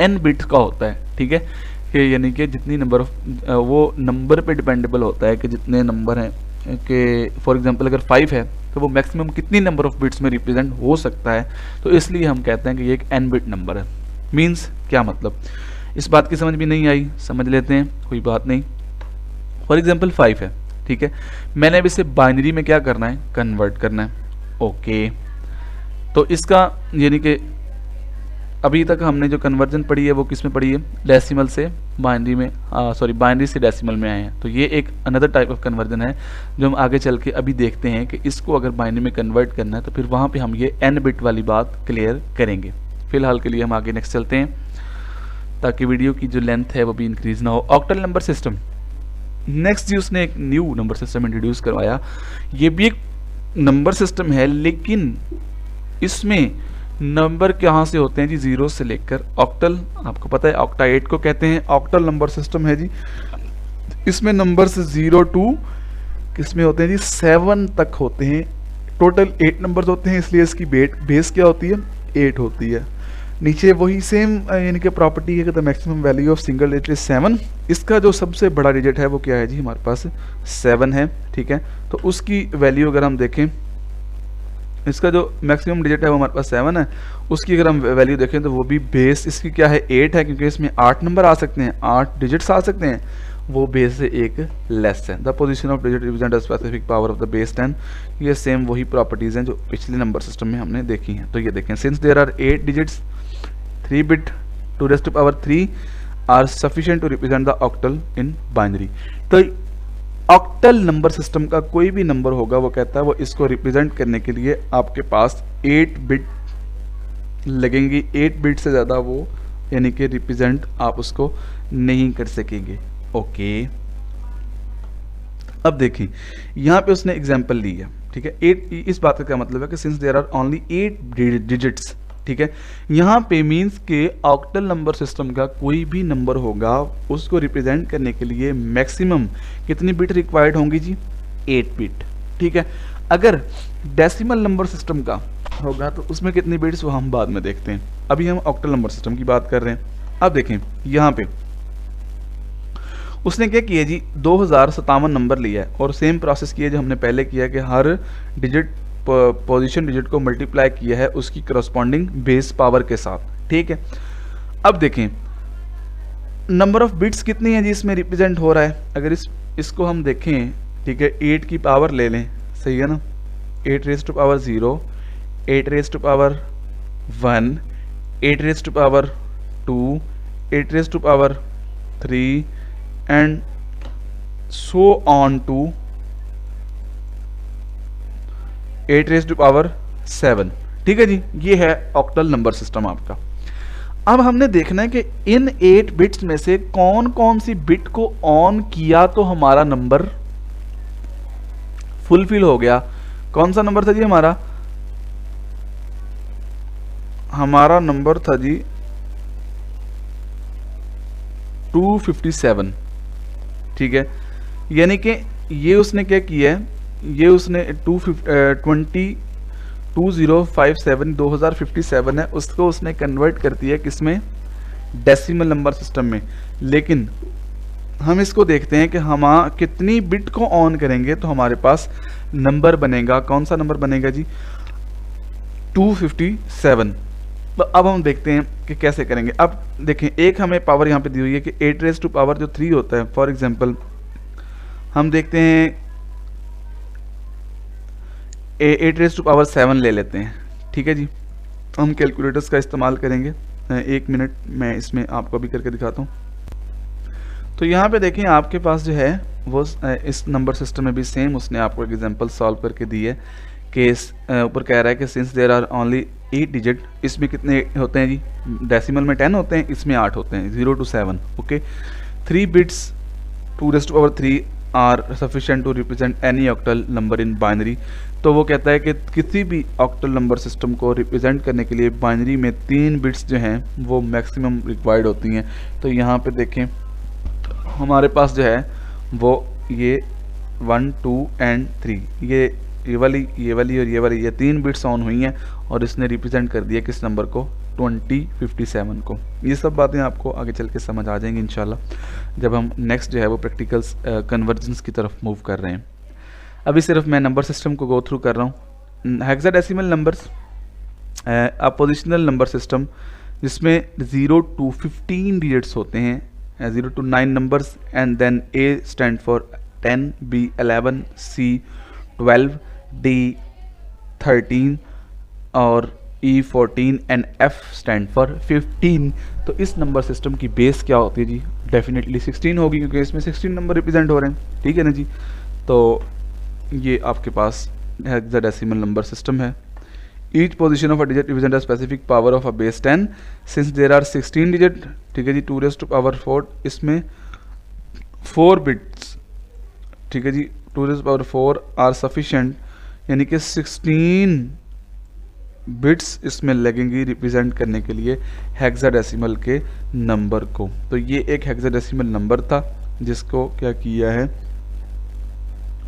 n बिट्स का होता है। ठीक है, कि यानी कि जितनी नंबर ऑफ वो नंबर पे डिपेंडेबल होता है कि जितने नंबर हैं, कि फॉर एग्जांपल अगर 5 है तो वो मैक्सिमम कितनी नंबर ऑफ बिट्स में रिप्रेजेंट हो सकता है, तो इसलिए हम कहते हैं कि ये एक n बिट नंबर है। मीन्स क्या मतलब, इस बात की समझ भी नहीं आई, समझ लेते हैं, कोई बात नहीं। फॉर एग्जांपल 5 है, ठीक है, मैंने अब इसे बाइनरी में क्या करना है, कन्वर्ट करना है। ओके, तो इसका यानी कि अभी तक हमने जो कन्वर्जन पढ़ी है वो किस में पढ़ी है, डेसिमल से बाइनरी में, सॉरी बाइनरी से डेसिमल में आए हैं। तो ये एक अनदर टाइप ऑफ कन्वर्जन है जो हम आगे चल के अभी देखते हैं कि इसको अगर बाइनरी में कन्वर्ट करना है तो फिर वहाँ पे हम ये n बिट वाली बात क्लियर करेंगे। फिलहाल के लिए हम आगे नेक्स्ट चलते हैं ताकि वीडियो की जो लेंथ है वो भी इंक्रीज ना हो। ऑक्टल नंबर सिस्टम, नेक्स्ट जी उसने एक न्यू नंबर सिस्टम इंट्रोड्यूस करवाया। ये भी एक नंबर सिस्टम है, लेकिन इसमें नंबर कहाँ से होते हैं जी, जीरो से लेकर ऑक्टल, आपको पता है ऑक्टा 8 को कहते हैं, ऑक्टल नंबर सिस्टम है जी। इसमें नंबर से 0 टू किसमें होते हैं जी, 7 तक होते हैं। टोटल 8 नंबर्स होते हैं, इसलिए इसकी बेस क्या होती है, 8 होती है। नीचे वही सेम यानी कि प्रॉपर्टी है कि the maximum value of single digit is 7। इसका जो सबसे बड़ा डिजिट है वो क्या है जी, हमारे पास 7 है। ठीक है, तो उसकी वैल्यू अगर हम देखें, इसका जो मैक्सिमम डिजिट है वो हमारे पास 7 है, उसकी अगर हम वैल्यू देखें तो वो भी बेस इसकी क्या है, 8 है, क्योंकि इसमें 8 नंबर आ सकते हैं, 8 डिजिट्स आ सकते हैं, वो बेस से एक लेस है। The position of digit represent specific power of the base 10। ये सेम वही प्रॉपर्टीज हैं जो पिछले नंबर सिस्टम में हमने देखी हैं। तो ये देखें, since there are 8 digits 3 bit 2 raised to power 3 are sufficient to represent the octal in binary. तो ऑक्टल नंबर सिस्टम का कोई भी नंबर होगा वो कहता है वो इसको रिप्रेजेंट करने के लिए आपके पास 8 बिट लगेंगी, 8 बिट से ज़्यादा वो यानी कि रिप्रेजेंट आप उसको नहीं कर सकेंगे। ओके, अब देखिए यहाँ पे उसने एग्जांपल ली है। ठीक है, 8, इस बात का क्या मतलब है कि since there are only 8 digits, ठीक है, यहाँ पे मीन्स के ऑक्टल नंबर सिस्टम का कोई भी नंबर होगा उसको रिप्रेजेंट करने के लिए मैक्सिमम कितनी बिट रिक्वायर्ड होंगी जी, 8 बिट। ठीक है, अगर डेसिमल नंबर सिस्टम का होगा तो उसमें कितनी बिट्स वो हम बाद में देखते हैं, अभी हम ऑक्टल नंबर सिस्टम की बात कर रहे हैं। अब देखें यहाँ पे उसने क्या किया जी, 2057 नंबर लिया है और सेम प्रोसेस किया जो हमने पहले किया कि हर डिजिट पोजीशन डिजिट को मल्टीप्लाई किया है उसकी करस्पॉन्डिंग बेस पावर के साथ। ठीक है, अब देखें नंबर ऑफ बिट्स कितनी है जी इसमें रिप्रेजेंट हो रहा है। अगर इसको हम देखें, ठीक है, 8 की पावर ले लें, सही है ना, 8 raised to power 0, 8 raised to power 1, 8 raised to power 2, 8 raised to power 3 and so on to 8 raised to power 7। ठीक है जी, ये है ऑक्टल नंबर सिस्टम आपका। अब हमने देखना है कि इन 8 बिट्स में से कौन कौन सी बिट को ऑन किया तो हमारा नंबर फुलफिल हो गया। कौन सा नंबर था जी हमारा, हमारा नंबर था जी 257। ठीक है, यानी कि ये उसने क्या किया है, ये उसने 2057 है, उसको उसने कन्वर्ट कर दिया किसमें, डेसिमल नंबर सिस्टम में। लेकिन हम इसको देखते हैं कि हम कितनी बिट को ऑन करेंगे तो हमारे पास नंबर बनेगा, कौन सा नंबर बनेगा जी, 257। तो अब हम देखते हैं कि कैसे करेंगे। अब देखें, एक हमें पावर यहाँ पे दी हुई है कि 8 रेज़ टू पावर जो 3 होता है, फॉर एग्जांपल हम देखते हैं 8 रेज़ टू पावर 7 ले लेते हैं, ठीक है जी। हम कैलकुलेटर्स का इस्तेमाल करेंगे। 1 मिनट मैं इसमें आपको भी करके दिखाता हूँ। तो यहाँ पे देखें आपके पास जो है वो इस नंबर सिस्टम में भी सेम उसने आपको एक एग्जांपल सॉल्व करके दी है कि ऊपर कह रहा है कि since there are only 8 digit, इसमें कितने होते हैं जी, डेसिमल में 10 होते हैं, इसमें 8 होते हैं, 0 to 7। Okay, 3 bits 2 raised to power 3 are sufficient to represent any octal number in binary. तो वो कहता है कि किसी भी ऑक्टल नंबर सिस्टम को रिप्रेजेंट करने के लिए बाइनरी में 3 बिट्स जो हैं वो मैक्सिमम रिक्वायर्ड होती हैं। तो यहाँ पे देखें हमारे पास जो है वो ये 1 2 and 3, ये वाली और ये वाली 3 बिट्स ऑन हुई हैं और इसने रिप्रेजेंट कर दिया किस नंबर को, 2057 को। ये सब बातें आपको आगे चल के समझ आ जाएंगी इंशाल्लाह जब हम नेक्स्ट जो है वो प्रैक्टिकल्स कन्वर्जेंस की तरफ मूव कर रहे हैं। अभी सिर्फ मैं नंबर सिस्टम को गो थ्रू कर रहा हूँ। Hexadecimal numbers, positional number system जिसमें 0 to 15 डिजिट्स होते हैं, 0 to 9 numbers, and then A stand for 10, B 11, C 12, D 13 और E 14 and F stand for 15। तो इस नंबर सिस्टम की बेस क्या होती है जी, डेफिनेटली 16 होगी क्योंकि इसमें 16 नंबर रिप्रेजेंट हो रहे हैं, ठीक है ना जी। तो ये आपके पास हेक्साडेसिमल नंबर सिस्टम है। Each position of a digit represent a specific power of a base 10 since there are 16 digit, ठीक है जी। 2 raised to power 4, इसमें 4 बिट्स, ठीक है जी, 2 raised to power 4 are sufficient, यानी कि 16 बिट्स इसमें लगेंगी रिप्रेजेंट करने के लिए हेक्साडेसिमल के नंबर को। तो ये एक हेक्साडेसिमल नंबर था जिसको क्या किया है,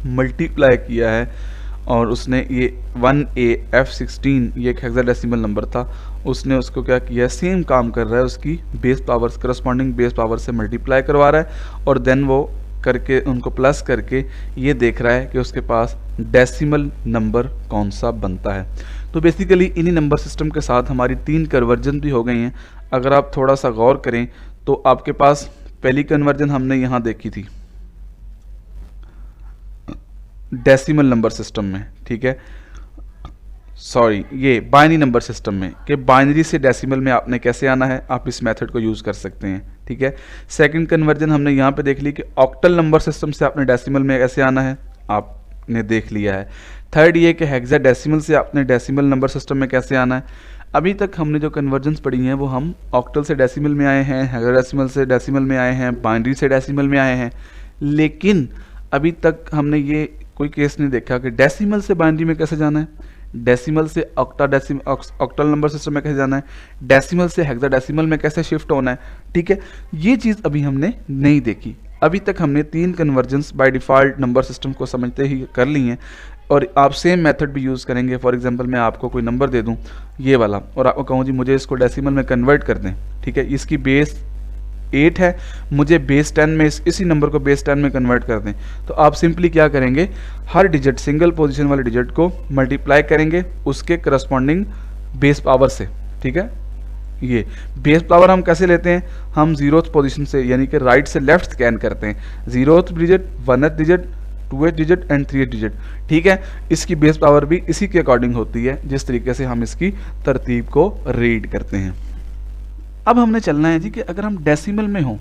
मल्टीप्लाई किया है, और उसने ये 1AF16 ये एक हेक्साडेसिमल नंबर था, उसने उसको क्या किया, सेम काम कर रहा है, उसकी base powers corresponding base power से मल्टीप्लाई करवा रहा है और देन वो करके उनको प्लस करके ये देख रहा है कि उसके पास डेसिमल नंबर कौन सा बनता है। तो बेसिकली इन्हीं नंबर सिस्टम के साथ हमारी 3 कन्वर्जन भी हो गई हैं। अगर आप थोड़ा सा गौर करें तो आपके पास पहली कन्वर्जन हमने यहाँ देखी थी डेसिमल नंबर सिस्टम में, ठीक है, सॉरी ये बाइनरी नंबर सिस्टम में, कि बाइनरी से डेसिमल में आपने कैसे आना है, आप इस मेथड को यूज़ कर सकते हैं, ठीक है। सेकंड कन्वर्जन हमने यहाँ पे देख ली कि ऑक्टल नंबर सिस्टम से आपने डेसिमल में कैसे आना है, आपने देख लिया है। थर्ड ये कि हेक्साडेसिमल से आपने डेसिमल नंबर सिस्टम में कैसे आना है। अभी तक हमने जो कन्वर्जन्स पढ़ी हैं वो हम ऑक्टल से डेसिमल में आए हैं, हेक्साडेसिमल से डेसिमल में आए हैं, बाइनरी से डेसिमल में आए हैं, लेकिन अभी तक हमने ये कोई केस नहीं देखा कि डेसिमल से बाइनरी में कैसे जाना है, डेसिमल से ऑक्टल नंबर सिस्टम में कैसे जाना है, डेसिमल से हेक्साडेसिमल में कैसे शिफ्ट होना है, ठीक है। ये चीज़ अभी हमने नहीं देखी। अभी तक हमने 3 convergence by default number system को समझते ही कर ली हैं और आप सेम मेथड भी यूज़ करेंगे। फॉर एग्जांपल मैं आपको कोई नंबर दे दूं ये वाला और आपको कहूँ जी मुझे इसको डेसिमल में कन्वर्ट कर दें, ठीक है, इसकी बेस 8 है, मुझे बेस 10 में इसी नंबर को बेस 10 में कन्वर्ट कर दें, तो आप सिंपली क्या करेंगे, हर डिजिट सिंगल पोजीशन वाले डिजिट को मल्टीप्लाई करेंगे उसके करस्पॉन्डिंग बेस पावर से, ठीक है। ये बेस पावर हम कैसे लेते हैं, हम 0th पोजीशन से यानी कि राइट से लेफ्ट स्कैन करते हैं, 0th digit, 1th digit, 2th digit and 3th digit, ठीक है। इसकी बेस पावर भी इसी के अकॉर्डिंग होती है जिस तरीके से हम इसकी तरतीब को रीड करते हैं। अब हमने चलना है जी कि अगर हम डेसिमल में हो,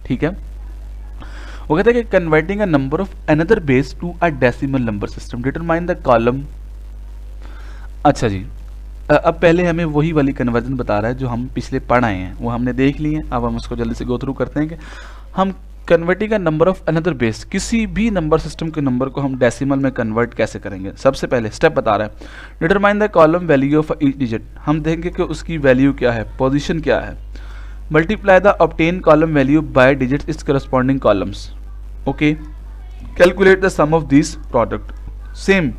ठीक है, वो कहते हैं कि converting a number of another base to a decimal number system determine the column. अच्छा जी, अब पहले हमें वही वाली कन्वर्जन बता रहा है जो हम पिछले पढ़ आए हैं, वो हमने देख ली है। अब हम उसको जल्दी से गो थ्रू करते हैं कि हम converting a number of another base, किसी भी नंबर सिस्टम के नंबर को हम डेसिमल में कन्वर्ट कैसे करेंगे। सबसे पहले स्टेप बता रहा है, determine the column value of each digit, हम देखेंगे कि उसकी वैल्यू क्या है, पोजीशन क्या है। Multiply the obtain column value by digit is corresponding columns, okay. Calculate the sum of this product, same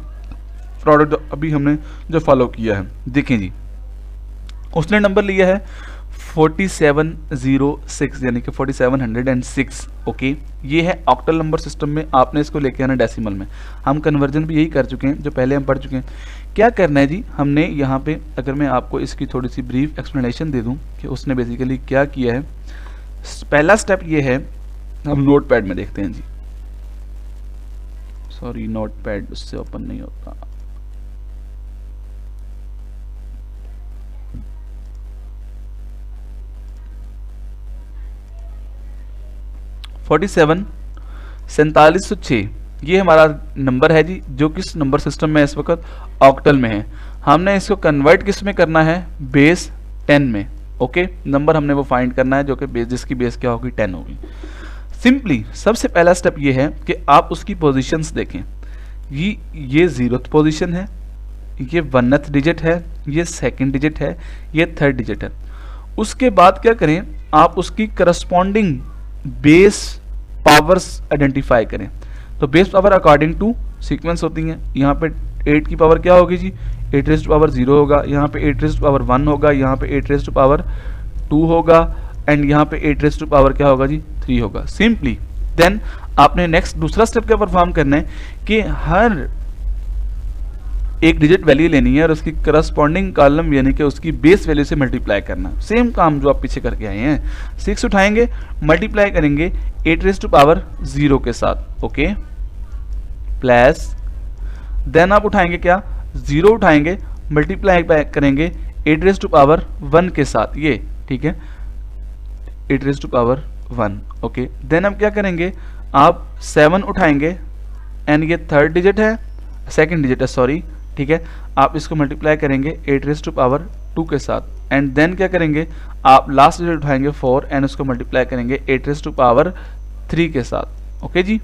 product अभी हमने जो फॉलो किया है। देखें जी, उसने नंबर लिया है 4706 यानी कि 4706। ओके, ये है ऑक्टल नंबर सिस्टम में, आपने इसको लेके आना डेसिमल में। हम कन्वर्जन भी यही कर चुके हैं जो पहले हम पढ़ चुके हैं। क्या करना है जी, हमने यहाँ पे अगर मैं आपको इसकी थोड़ी सी ब्रीफ एक्सप्लेनेशन दे दूँ कि उसने बेसिकली क्या किया है। पहला स्टेप ये है, हम नोट पैड में देखते हैं जी। सॉरी, नोट पैड उससे ओपन नहीं होता। (47) 4706 ये हमारा नंबर है जी, जो किस नंबर सिस्टम में इस वक्त ऑक्टल में है। हमने इसको कन्वर्ट किस में करना है, बेस 10 में। ओके, नंबर हमने वो फाइंड करना है जो कि बेस, जिसकी बेस क्या होगी, 10 होगी। सिंपली सबसे पहला स्टेप ये है कि आप उसकी पोजीशंस देखें। ये 0th पोजीशन है, ये 1th डिजिट है, ये 2nd डिजिट है, ये 3rd डिजिट है। उसके बाद क्या करें, आप उसकी करस्पॉन्डिंग बेस पावर्स आइडेंटिफाई करें। तो base power according to sequence होती हैं। यहाँ पे 8 की पावर क्या होगी जी, 8 रेज़ टू पावर 0 होगा, यहाँ पे 8 रेज़ टू पावर 1 होगा, यहाँ पे 8 रेज़ टू पावर 2 होगा, एंड यहाँ पे 8 रेज़ टू पावर क्या होगा जी, 3 होगा। सिंपली देन आपने नेक्स्ट दूसरा स्टेप क्या परफॉर्म करना है कि हर एक डिजिट वैल्यू लेनी है और उसकी करस्पॉन्डिंग कॉलम यानी कि उसकी बेस वैल्यू से मल्टीप्लाई करना। सेम काम जो आप पीछे करके आए हैं। 6 उठाएंगे, मल्टीप्लाई करेंगे 8 रेज़ टू पावर 0 के साथ। ओके, प्लस देन आप उठाएंगे क्या, 0 उठाएंगे, मल्टीप्लाई करेंगे 8 रेज़ टू पावर 1 के साथ, ये ठीक है, 8 raise to power 1। Okay, then हम क्या करेंगे, आप 7 उठाएंगे एंड ये 3rd डिजिट है, 2nd डिजिट है, सॉरी, ठीक है, आप इसको मल्टीप्लाई करेंगे 8 रेज़ टू पावर 2 के साथ, एंड देन क्या करेंगे, आप लास्ट डिजिट उठाएंगे 4 एंड उसको मल्टीप्लाई करेंगे 8 रेज़ टू पावर 3 के साथ। ओके जी,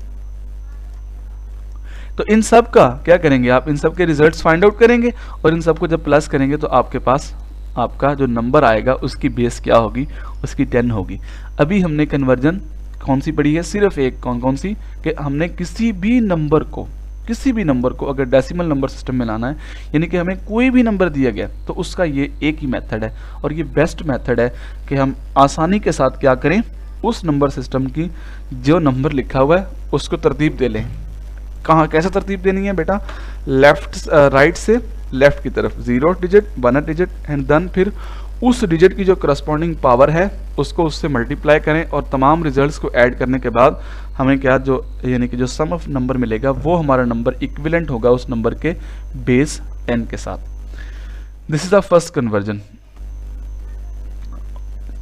तो इन सब का क्या करेंगे, आप इन सब के रिजल्ट्स फाइंड आउट करेंगे और इन सब को जब प्लस करेंगे तो आपके पास आपका जो नंबर आएगा उसकी बेस क्या होगी, उसकी 10 होगी। अभी हमने कन्वर्जन कौन सी पढ़ी है, सिर्फ एक, कौन सी, कि हमने किसी भी नंबर को अगर डेसिमल नंबर सिस्टम में लाना है, यानी कि हमें कोई भी नंबर दिया गया तो उसका ये एक ही मेथड है और ये बेस्ट मेथड है कि हम आसानी के साथ क्या करें, उस नंबर सिस्टम की जो नंबर लिखा हुआ है उसको तरतीब दे लें। कहाँ कैसे तरतीब देनी है बेटा, राइट से लेफ्ट की तरफ, 0 डिजिट, 1 डिजिट, एंड देन फिर उस डिजिट की जो करस्पॉन्डिंग पावर है उसको उससे मल्टीप्लाई करें और तमाम रिजल्ट्स को ऐड करने के बाद हमें क्या, जो यानी कि जो सम ऑफ नंबर मिलेगा वो हमारा नंबर इक्विवेलेंट होगा उस नंबर के बेस 10 के साथ। This is the first conversion.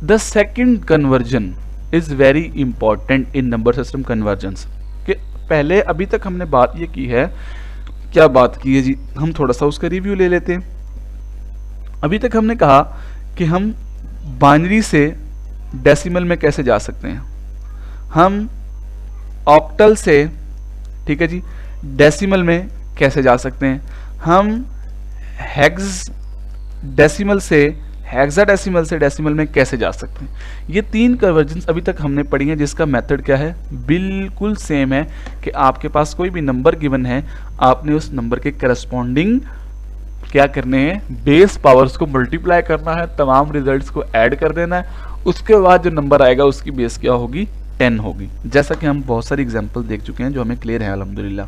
The second conversion is very important in number system convergence. कि पहले अभी तक हमने बात ये की है, क्या बात की है जी, हम थोड़ा सा उसका रिव्यू ले लेते हैं। अभी तक हमने कहा कि हम बाइनरी से डेसिमल में कैसे जा सकते हैं, हम ऑक्टल से, ठीक है जी, डेसिमल में कैसे जा सकते हैं, हम हेक्स डेसिमल से हेक्साडेसिमल से डेसिमल में कैसे जा सकते हैं। ये 3 कन्वर्जन्स अभी तक हमने पढ़ी हैं, जिसका मेथड क्या है, बिल्कुल सेम है कि आपके पास कोई भी नंबर गिवन है, आपने उस नंबर के करस्पॉन्डिंग क्या करने हैं, बेस पावर्स को मल्टीप्लाई करना है, तमाम रिजल्ट्स को ऐड कर देना है, उसके बाद जो नंबर आएगा उसकी बेस क्या होगी, 10 होगी। जैसा कि हम बहुत सारी एग्जांपल देख चुके हैं जो हमें क्लियर है अल्हम्दुलिल्लाह।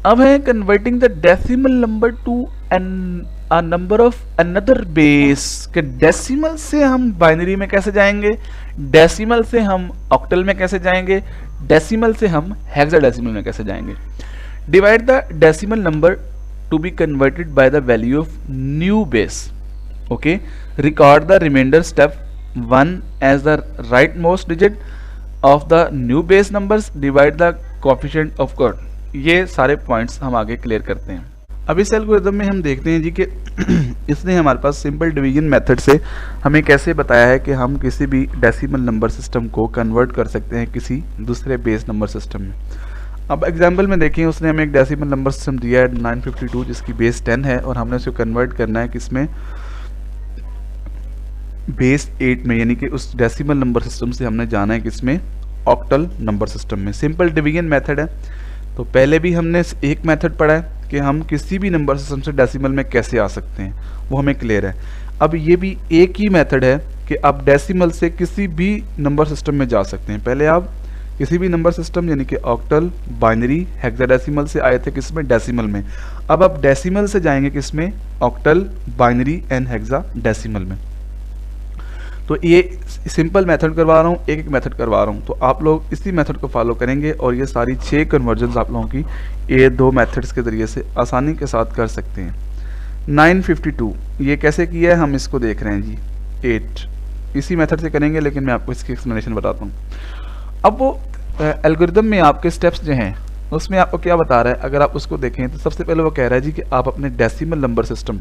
अब है converting the decimal number to a number of another base. के डेसिमल से हम बाइनरी में कैसे जाएंगे, डेसिमल से हम ऑक्टल में कैसे जाएंगे, डेसिमल से हम हेक्साडेसिमल में कैसे जाएंगे। Divide the decimal number to be converted by the value of new base. Okay, record the remainder step 1 as the rightmost digit of the new base numbers, divide the coefficient of God. ये सारे points हम आगे clear करते हैं। अब इस algorithm में हम देखते हैं जी कि इसने हमारे पास सिंपल डिवीजन मेथड से हमें कैसे बताया है कि हम किसी भी डेसिमल नंबर सिस्टम को कन्वर्ट कर सकते हैं किसी दूसरे बेस नंबर सिस्टम में। अब एग्जाम्पल में देखें, उसने हमें एक डेसिमल नंबर सिस्टम दिया है 952 जिसकी बेस 10 है और हमने उसको कन्वर्ट करना है किसमें, बेस 8 में, यानी कि उस डेसिमल नंबर सिस्टम से हमने जाना है किसमें, ऑक्टल नंबर सिस्टम में। सिंपल डिवीजन मेथड है। तो पहले भी हमने एक मेथड पढ़ा है कि हम किसी भी नंबर सिस्टम से डेसिमल में कैसे आ सकते हैं, वो हमें क्लियर है। अब ये भी एक ही मेथड है कि आप डेसिमल से किसी भी नंबर सिस्टम में जा सकते हैं। पहले आप किसी भी नंबर सिस्टम यानी कि ऑक्टल, बाइनरी, हेक्साडेसिमल से आए थे किसमें, डेसिमल में। अब आप डेसिमल से जाएंगे किसमें, ऑक्टल, बाइनरी एंड हेक्साडेसिमल में। तो ये सिंपल मेथड करवा रहा हूँ, एक एक मेथड करवा रहा हूँ, तो आप लोग इसी मेथड को फॉलो करेंगे और ये सारी 6 कन्वर्जन्स आप लोगों की ये 2 मेथड्स के ज़रिए से आसानी के साथ कर सकते हैं। 952 ये कैसे किया है हम इसको देख रहे हैं जी। 8 इसी मेथड से करेंगे, लेकिन मैं आपको इसकी एक्सप्लेनेशन बताता हूँ। अब वो एल्गोरिदम में आपके स्टेप्स जो हैं उसमें आपको क्या बता रहा है, अगर आप उसको देखें तो सबसे पहले वो कह रहा है जी कि आप अपने डेसिमल नंबर सिस्टम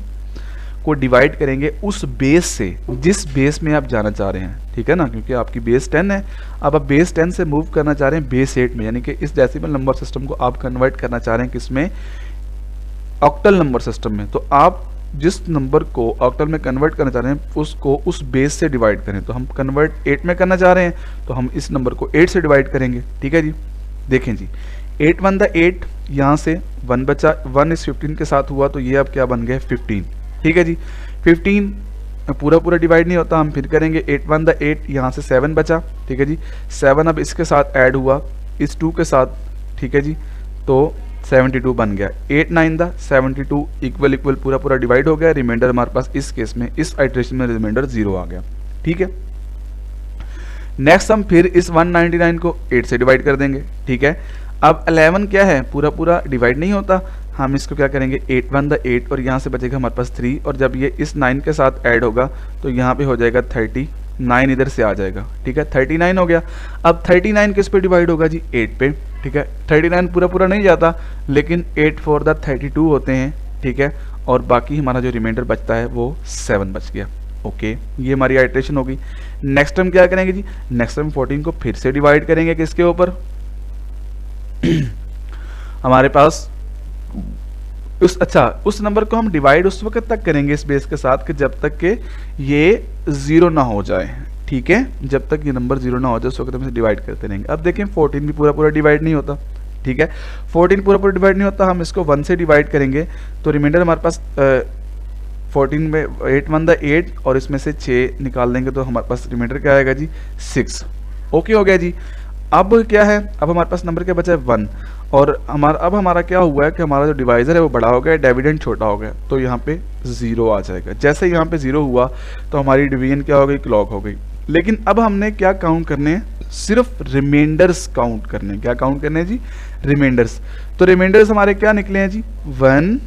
को डिवाइड करेंगे उस बेस से जिस बेस में आप जाना चाह रहे हैं, ठीक है ना, क्योंकि आपकी बेस 10 है। अब आप बेस 10 से मूव करना चाह रहे हैं बेस 8 में, यानी कि इस डेसिमल नंबर सिस्टम को आप कन्वर्ट करना चाह रहे हैं किसमें, ऑक्टल नंबर सिस्टम में। तो आप जिस नंबर को ऑक्टल में कन्वर्ट करना चाह रहे हैं उसको उस बेस से डिवाइड करें। तो हम कन्वर्ट 8 में करना चाह रहे हैं तो हम इस नंबर को 8 से डिवाइड करेंगे, ठीक है जी। देखें जी 8 1 द 8, यहाँ से 1 बचा, 1 इस 15 के साथ हुआ तो ये अब क्या बन गया 15, ठीक है जी। 15 पूरा पूरा डिवाइड नहीं होता, हम फिर करेंगे 8 1 द 8, यहाँ से 7 बचा, ठीक है जी। 7 अब इसके साथ ऐड हुआ इस 2 के साथ, ठीक है जी, तो 72 बन गया। 8 9 द 72 इक्वल इक्वल पूरा पूरा डिवाइड हो गया। रिमाइंडर हमारे पास इस केस में इस आइटरेशन में रिमाइंडर 0 आ गया, ठीक है। नेक्स्ट हम फिर इस 199 को 8 से डिवाइड कर देंगे, ठीक है। अब 11 क्या है, पूरा पूरा डिवाइड नहीं होता, हम इसको क्या करेंगे 8 1 द 8 और यहाँ से बचेगा हमारे पास 3, और जब ये इस 9 के साथ ऐड होगा तो यहाँ पे हो जाएगा 39 इधर से आ जाएगा, ठीक है। 39 हो गया। अब 39 किस पे डिवाइड होगा जी, 8 पे, ठीक है। 39 पूरा पूरा नहीं जाता, लेकिन 8 4 द 32 होते हैं, ठीक है, और बाकी हमारा जो रिमाइंडर बचता है वो 7 बच गया। ओके, ये हमारी आइटरेशन होगी। नेक्स्ट हम क्या करेंगे जी, नेक्स्ट हम 14 को फिर से डिवाइड करेंगे किसके ऊपर हमारे पास उस नंबर को हम डिवाइड उस वक्त तक करेंगे इस बेस के साथ कि जब तक कि ये 0 ना हो जाए, ठीक है। जब तक ये नंबर 0 ना हो जाए उस वक्त हम इसे डिवाइड करते रहेंगे। अब देखें 14 भी पूरा पूरा डिवाइड नहीं होता, ठीक है। 14 पूरा पूरा डिवाइड नहीं होता, हम इसको 1 से डिवाइड करेंगे तो रिमाइंडर हमारे पास 14 में 8 1 द 8 और इसमें से 6 निकाल देंगे तो हमारे पास रिमाइंडर क्या आएगा जी 6। ओके हो गया जी। अब क्या है, अब हमारे पास नंबर क्या बचा है 1, और हमारा क्या हुआ है कि हमारा जो डिवाइजर है वो बड़ा हो गया, डिविडेंड छोटा हो गया, तो यहाँ पे 0 आ जाएगा। जैसे यहाँ पे 0 हुआ तो हमारी डिवीजन क्या हो गई, क्लॉक हो गई। लेकिन अब हमने क्या काउंट करने हैं, सिर्फ रिमाइंडर्स काउंट करने हैं। क्या काउंट करने हैं जी, रिमाइंडर्स। तो रिमाइंडर्स हमारे क्या निकले हैं जी 1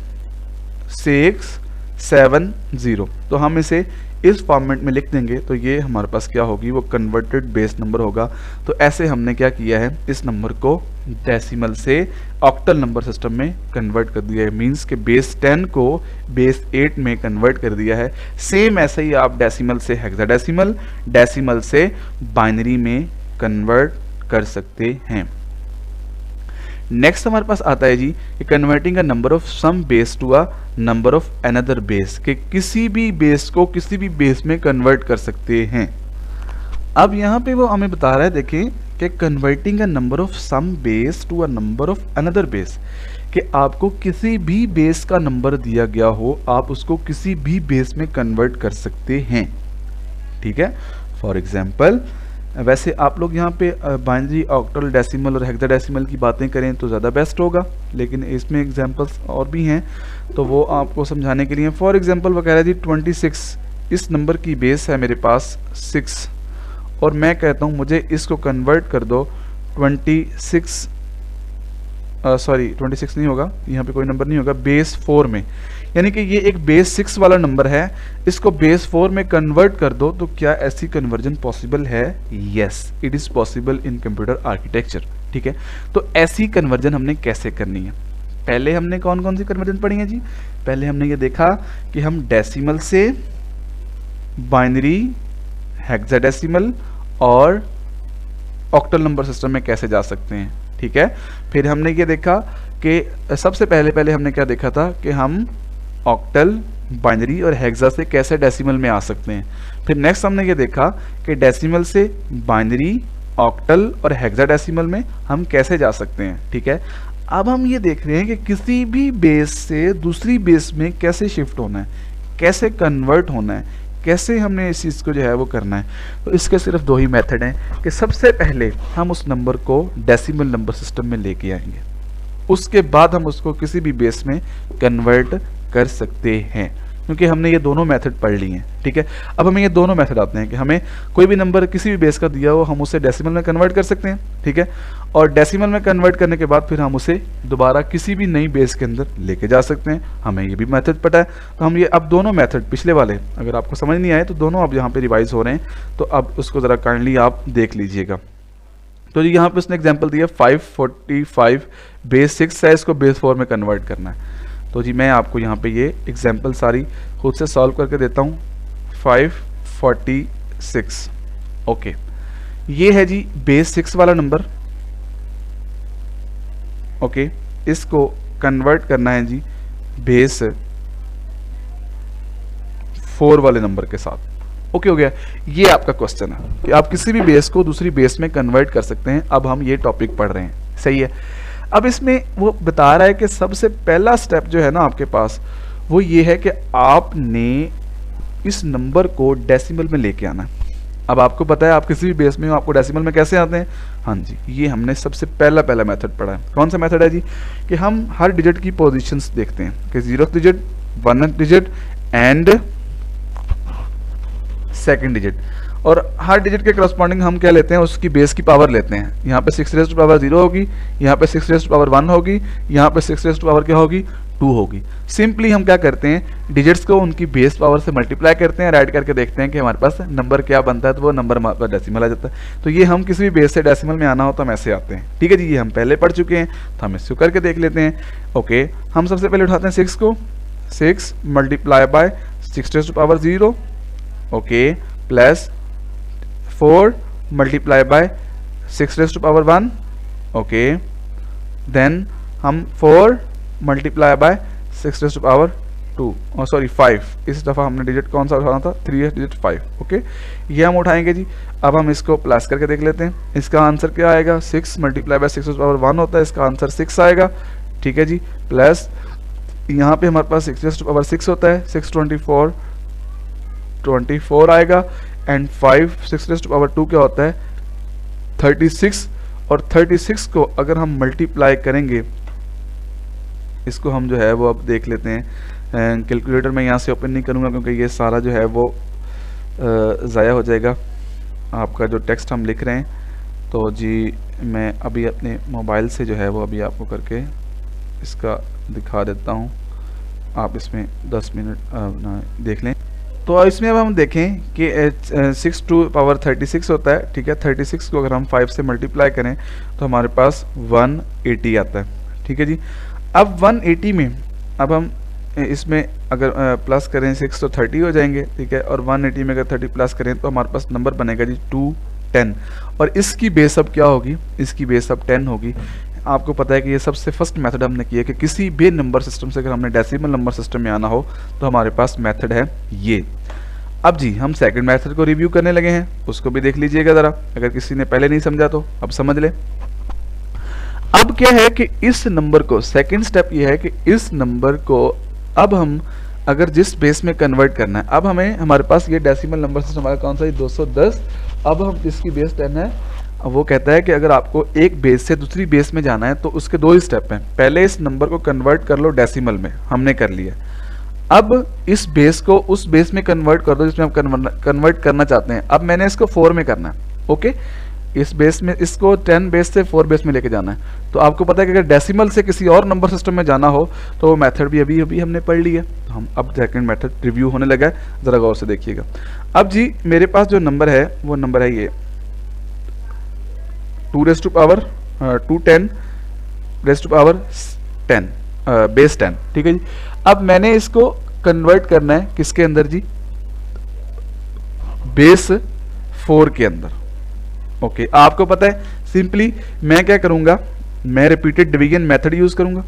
6 7 0। तो हम इसे इस फॉर्मेट में लिख देंगे तो ये हमारे पास क्या होगी, वो कन्वर्टेड बेस नंबर होगा। तो ऐसे हमने क्या किया है, इस नंबर को डेसिमल से ऑक्टल नंबर सिस्टम में कन्वर्ट कर दिया है। मींस के बेस 10 को बेस 8 में कन्वर्ट कर दिया है। सेम ऐसे ही आप डेसिमल से हेक्साडेसिमल, डेसिमल से बाइनरी में कन्वर्ट कर सकते हैं। नेक्स्ट हमारे पास आता है जी कि converting a number of some base to a number of another base, कि किसी भी बेस को किसी भी बेस में कन्वर्ट कर सकते हैं। अब यहाँ पे वो हमें बता रहा है, देखें कि converting a number of some base to a number of another base, कि आपको किसी भी बेस का नंबर दिया गया हो आप उसको किसी भी बेस में कन्वर्ट कर सकते हैं, ठीक है। फॉर एग्जाम्पल वैसे आप लोग यहाँ पे बाइनरी, ऑक्टल, डेसिमल और हेक्साडेसिमल की बातें करें तो ज़्यादा बेस्ट होगा, लेकिन इसमें एग्जांपल्स और भी हैं तो वो आपको समझाने के लिए। फॉर एग्जांपल वो कह रहा है जी 26, इस नंबर की बेस है मेरे पास 6 और मैं कहता हूँ मुझे इसको कन्वर्ट कर दो 26 नहीं होगा, यहाँ पे कोई नंबर नहीं होगा, बेस 4 में। यानी कि ये एक बेस 6 वाला नंबर है, इसको बेस 4 में कन्वर्ट कर दो। तो क्या ऐसी कन्वर्जन पॉसिबल है? Yes, it is possible in computer architecture, ठीक है। तो ऐसी कन्वर्जन हमने कैसे करनी है, पहले हमने कौन कौन सी कन्वर्जन पढ़ी है जी। पहले हमने ये देखा कि हम डेसिमल से बाइनरी, हेक्साडेसिमल और ऑक्टल नंबर सिस्टम में कैसे जा सकते हैं, ठीक है। फिर हमने ये देखा कि सबसे पहले हमने क्या देखा था कि हम ऑक्टल, बाइनरी और हेक्सा से कैसे डेसिमल में आ सकते हैं। फिर नेक्स्ट हमने ये देखा कि डेसिमल से बाइनरी, ऑक्टल और हेक्साडेसिमल में हम कैसे जा सकते हैं, ठीक है। अब हम ये देख रहे हैं कि किसी भी बेस से दूसरी बेस में कैसे शिफ्ट होना है। कैसे कन्वर्ट होना है, कैसे हमने इस चीज़ को जो है वो करना है, तो इसके सिर्फ दो ही मेथड हैं कि सबसे पहले हम उस नंबर को डेसिमल नंबर सिस्टम में लेके आएंगे, उसके बाद हम उसको किसी भी बेस में कन्वर्ट कर सकते हैं, क्योंकि हमने ये दोनों मेथड पढ़ लिए हैं। ठीक है, अब हमें ये दोनों मेथड आते हैं कि हमें कोई भी नंबर किसी भी बेस का दिया हो हम उसे डेसिमल में कन्वर्ट कर सकते हैं। ठीक है, और डेसिमल में कन्वर्ट करने के बाद फिर हम उसे दोबारा किसी भी नई बेस के अंदर लेके जा सकते हैं। हमें ये भी मेथड पता है, तो हम ये अब दोनों मेथड पिछले वाले अगर आपको समझ नहीं आए तो दोनों अब यहाँ पे रिवाइज हो रहे हैं, तो अब उसको ज़रा काइंडली आप देख लीजिएगा। तो जी यहाँ पे उसने एग्जाम्पल दिया 545 बेस 6 है, इसको बेस 4 में कन्वर्ट करना है। तो जी मैं आपको यहाँ पे ये एग्जाम्पल सारी खुद से सॉल्व करके देता हूँ। 546 ओके, ये है जी बेस 6 वाला नंबर। ओके, इसको कन्वर्ट करना है जी बेस 4 वाले नंबर के साथ। ओके हो गया, ये आपका क्वेश्चन है कि आप किसी भी बेस को दूसरी बेस में कन्वर्ट कर सकते हैं। अब हम ये टॉपिक पढ़ रहे हैं, सही है। अब इसमें वो बता रहा है कि सबसे पहला स्टेप जो है ना आपके पास वो ये है कि आपने इस नंबर को डेसिमल में लेके आना है। अब आपको पता है आप किसी भी बेस में हो, आपको डेसिमल में कैसे आते हैं। हाँ जी, ये हमने सबसे पहला मेथड पढ़ा है। कौन सा मेथड है जी, कि हम हर डिजिट की पोजीशंस देखते हैं कि 0th digit, 1th digit and second digit, और हर डिजिट के करस्पॉन्डिंग हम क्या लेते हैं, उसकी बेस की पावर लेते हैं। यहाँ पे 6 रेज़ टू पावर 0 होगी, यहाँ पे 6 रेज़ टू पावर 1 होगी, यहाँ पे 6 रेज़ टू पावर क्या होगी, 2 होगी। सिंपली हम क्या करते हैं, डिजिट्स को उनकी बेस पावर से मल्टीप्लाई करते हैं, ऐड करके देखते हैं कि हमारे पास नंबर क्या बनता है, तो वो नंबर हमारे पास डेसिमल आ जाता है। तो ये हम किसी भी बेस से डेसिमल में आना हो तो हम ऐसे आते हैं। ठीक है जी, ये हम पहले पढ़ चुके हैं, तो हम इसको करके देख लेते हैं। ओके, हम सबसे पहले उठाते हैं 6 को, 6 multiply by 6 raise to power 0 okay, plus 4 multiply by 6 raise to power 1 okay, then हम 4 multiply by 6 raise to power 2 और सॉरी 5, इस दफ़ा हमने डिजिट कौन सा उठाना था, 3 डिजिट 5 ओके, ये हम उठाएंगे जी। अब हम इसको प्लस करके देख लेते हैं, इसका आंसर क्या आएगा, 6 multiply by 6 raise to power 1 होता है, इसका आंसर 6 आएगा। ठीक है जी, प्लस यहाँ पे हमारे पास 6 रेज़ टू पावर 6 होता है, 6 24 आएगा, एंड 5 6 रेज़ टू पावर 2 क्या होता है, 36, और 36 को अगर हम मल्टीप्लाई करेंगे, इसको हम जो है वो अब देख लेते हैं। कैलकुलेटर में यहाँ से ओपन नहीं करूँगा क्योंकि ये सारा जो है वो ज़ाया हो जाएगा आपका जो टेक्स्ट हम लिख रहे हैं। तो जी मैं अभी अपने मोबाइल से जो है वो अभी आपको करके इसका दिखा देता हूँ, आप इसमें 10 मिनट देख लें। तो इसमें अब हम देखें कि 6 टू पावर 36 होता है। ठीक है, 36 को अगर हम 5 से मल्टीप्लाई करें तो हमारे पास 180 आता है। ठीक है जी, अब 180 में अब हम इसमें अगर प्लस करें 6 तो 30 हो जाएंगे। ठीक है, और 180 में अगर 30 प्लस करें तो हमारे पास नंबर बनेगा जी 210, और इसकी बेस अब क्या होगी, इसकी बेस अब 10 होगी। आपको पता है कि ये सबसे फर्स्ट मेथड हमने किया कि किसी भी नंबर सिस्टम से अगर हमने डेसिमल नंबर सिस्टम में आना हो तो हमारे पास मेथड है ये। अब जी हम सेकंड मेथड को रिव्यू करने लगे हैं, उसको भी देख लीजिएगा ज़रा, अगर किसी ने पहले नहीं समझा तो अब समझ ले। अब क्या है कि इस नंबर को, सेकंड स्टेप ये है कि इस नंबर को अब हम अगर जिस बेस में कन्वर्ट करना है, अब हमें हमारे पास ये डेसिमल नंबर सिस्टम हमारा कौन सा है, 210। अब हम इसकी बेस 10 है। अब वो कहता है कि अगर आपको एक बेस से दूसरी बेस में जाना है तो उसके दो ही स्टेप हैं। पहले इस नंबर को कन्वर्ट कर लो डेसिमल में, हमने कर लिया। अब इस बेस को उस बेस में कन्वर्ट कर दो जिसमें आप कन्वर्ट करना चाहते हैं। अब मैंने इसको 4 में करना है। ओके, इस बेस में इसको 10 बेस से 4 बेस में लेके जाना है। तो आपको पता है कि अगर डेसिमल से किसी और नंबर सिस्टम में जाना हो तो वो मेथड भी अभी हमने पढ़ ली है। तो हम अब सेकंड मेथड रिव्यू होने लगा है, ज़रा गौर से देखिएगा। अब जी मेरे पास जो नंबर है वो नंबर है ये 2 raise to power 210 raise to power 10 base 10। ठीक है जी, अब मैंने इसको कन्वर्ट करना है किसके अंदर जी, बेस 4 के अंदर। ओके, आपको पता है सिंपली मैं क्या करूंगा, मैं रिपीटेड डिवीजन मेथड यूज करूंगा।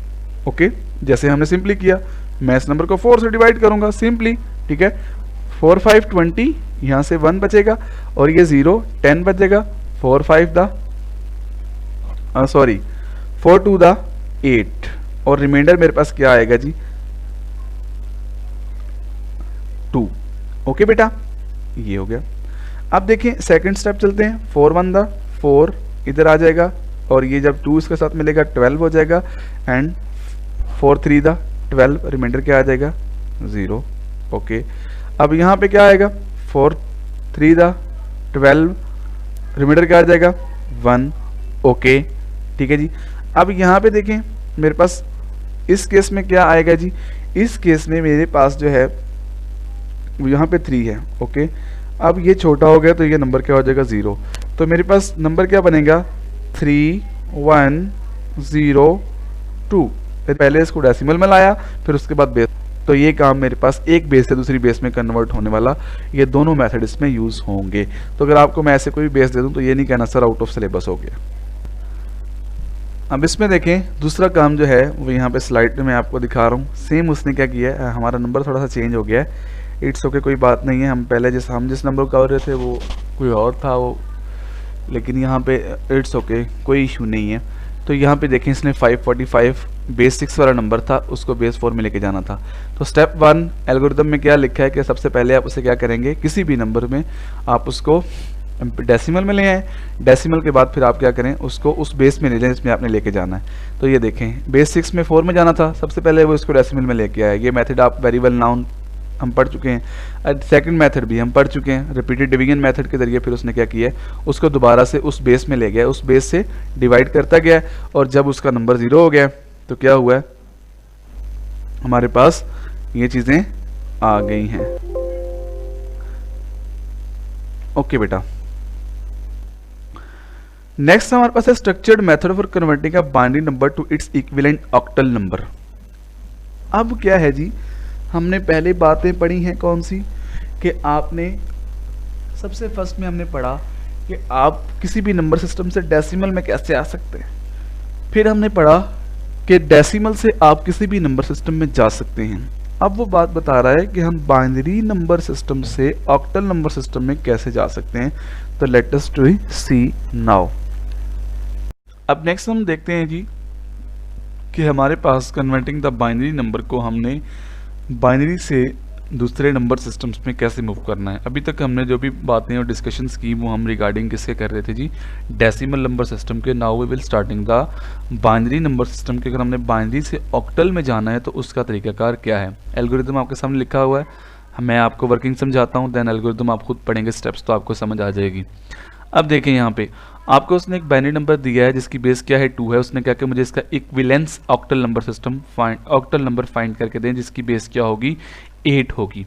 ओके, जैसे हमने सिंपली किया, मैं इस नंबर को 4 से डिवाइड करूंगा सिंपली। ठीक है, 4 5 20, यहां से 1 बचेगा और ये 0 10 बचेगा। 4 5 द 4 2 द 8, और रिमाइंडर मेरे पास क्या आएगा जी ओके बेटा, ये हो गया। अब देखें सेकंड स्टेप चलते हैं। 4 1 दा 4 इधर आ जाएगा और ये जब 2 इसके साथ मिलेगा 12 हो जाएगा एंड 4 3 दा 12, रिमाइंडर क्या आ जाएगा 0। ओके, अब यहाँ पे क्या आएगा 4 3 दा 12, रिमाइंडर क्या आ जाएगा 1। ओके ठीक है जी। अब यहाँ पे देखें मेरे पास इस केस में क्या आएगा जी, इस केस में मेरे पास जो है यहाँ पे 3 है। ओके, अब ये छोटा हो गया तो ये नंबर क्या हो जाएगा 0। तो मेरे पास नंबर क्या बनेगा 3 1 0 2। पहले इसको डेसिमल में लाया फिर उसके बाद बेस, तो ये काम मेरे पास एक बेस से दूसरी बेस में कन्वर्ट होने वाला, ये दोनों मेथड इसमें यूज होंगे। तो अगर आपको मैं ऐसे कोई बेस दे दूं तो ये नहीं कहना सर आउट ऑफ सिलेबस हो गया। अब इसमें देखें दूसरा काम जो है वो यहाँ पे स्लाइड में मैं आपको दिखा रहा हूँ। सेम उसने क्या किया है, हमारा नंबर थोड़ा सा चेंज हो गया है। इट्स ओके, कोई बात नहीं है। हम पहले जिस नंबर को कर रहे थे वो कोई और था वो, लेकिन यहाँ पे इट्स ओके, कोई इशू नहीं है। तो यहाँ पे देखें इसने 545 बेस 6 वाला नंबर था, उसको बेस 4 में लेके जाना था। तो स्टेप 1 एल्गोरिथम में क्या लिखा है कि सबसे पहले आप उसे क्या करेंगे, किसी भी नंबर में आप उसको डेसिमल में ले आए, डेसिमल के बाद फिर आप क्या करें उसको उस बेस में ले जाएं जिसमें आपने लेके जाना है। तो ये देखें बेस 6 में 4 में जाना था, सबसे पहले वो इसको डेसिमल में लेके आया। ये मेथड आप वेरी वेल नाउन हम पढ़ चुके हैं। सेकंड मेथड भी हम पढ़ चुके हैं, रिपीटेड डिवीजन मेथड के जरिए फिर उसने क्या किया उसको दोबारा से उस बेस में ले गया, उस बेस से डिवाइड करता गया और जब उसका नंबर 0 हो गया तो क्या हुआ है, हमारे पास ये चीजें आ गई हैं। ओके बेटा, नेक्स्ट हमारे पास है structured method for converting a binary number two its equivalent octal number. अब क्या है जी, हमने पहले बातें पढ़ी हैं कौन सी, कि आपने सबसे फर्स्ट में हमने पढ़ा कि आप किसी भी नंबर सिस्टम से डेसिमल में कैसे आ सकते हैं। फिर हमने पढ़ा कि डेसिमल से आप किसी भी नंबर सिस्टम में जा सकते हैं। अब वो बात बता रहा है कि हम बाइनरी नंबर सिस्टम से ऑक्टल नंबर सिस्टम में कैसे जा सकते हैं। तो let us to see now. अब नेक्स्ट हम देखते हैं जी कि हमारे पास कन्वर्टिंग द बाइनरी नंबर को हमने बाइनरी से दूसरे नंबर सिस्टम्स में कैसे मूव करना है। अभी तक हमने जो भी बातें और डिस्कशंस की वो हम रिगार्डिंग किसके कर रहे थे जी, डेसिमल नंबर सिस्टम के। Now we will starting the binary number system के। अगर हमने बाइनरी से ऑक्टल में जाना है तो उसका तरीकाकार क्या है। एल्गोरिथम आपके सामने लिखा हुआ है, मैं आपको वर्किंग समझाता हूँ, देन एल्गोरिथम आप खुद पढ़ेंगे स्टेप्स तो आपको समझ आ जाएगी। अब देखें यहाँ पे आपको उसने एक बाइनरी नंबर दिया है जिसकी बेस क्या है 2 है। उसने क्या किया, मुझे इसका equivalence octal number system octal number find करके दें जिसकी बेस क्या होगी 8 होगी।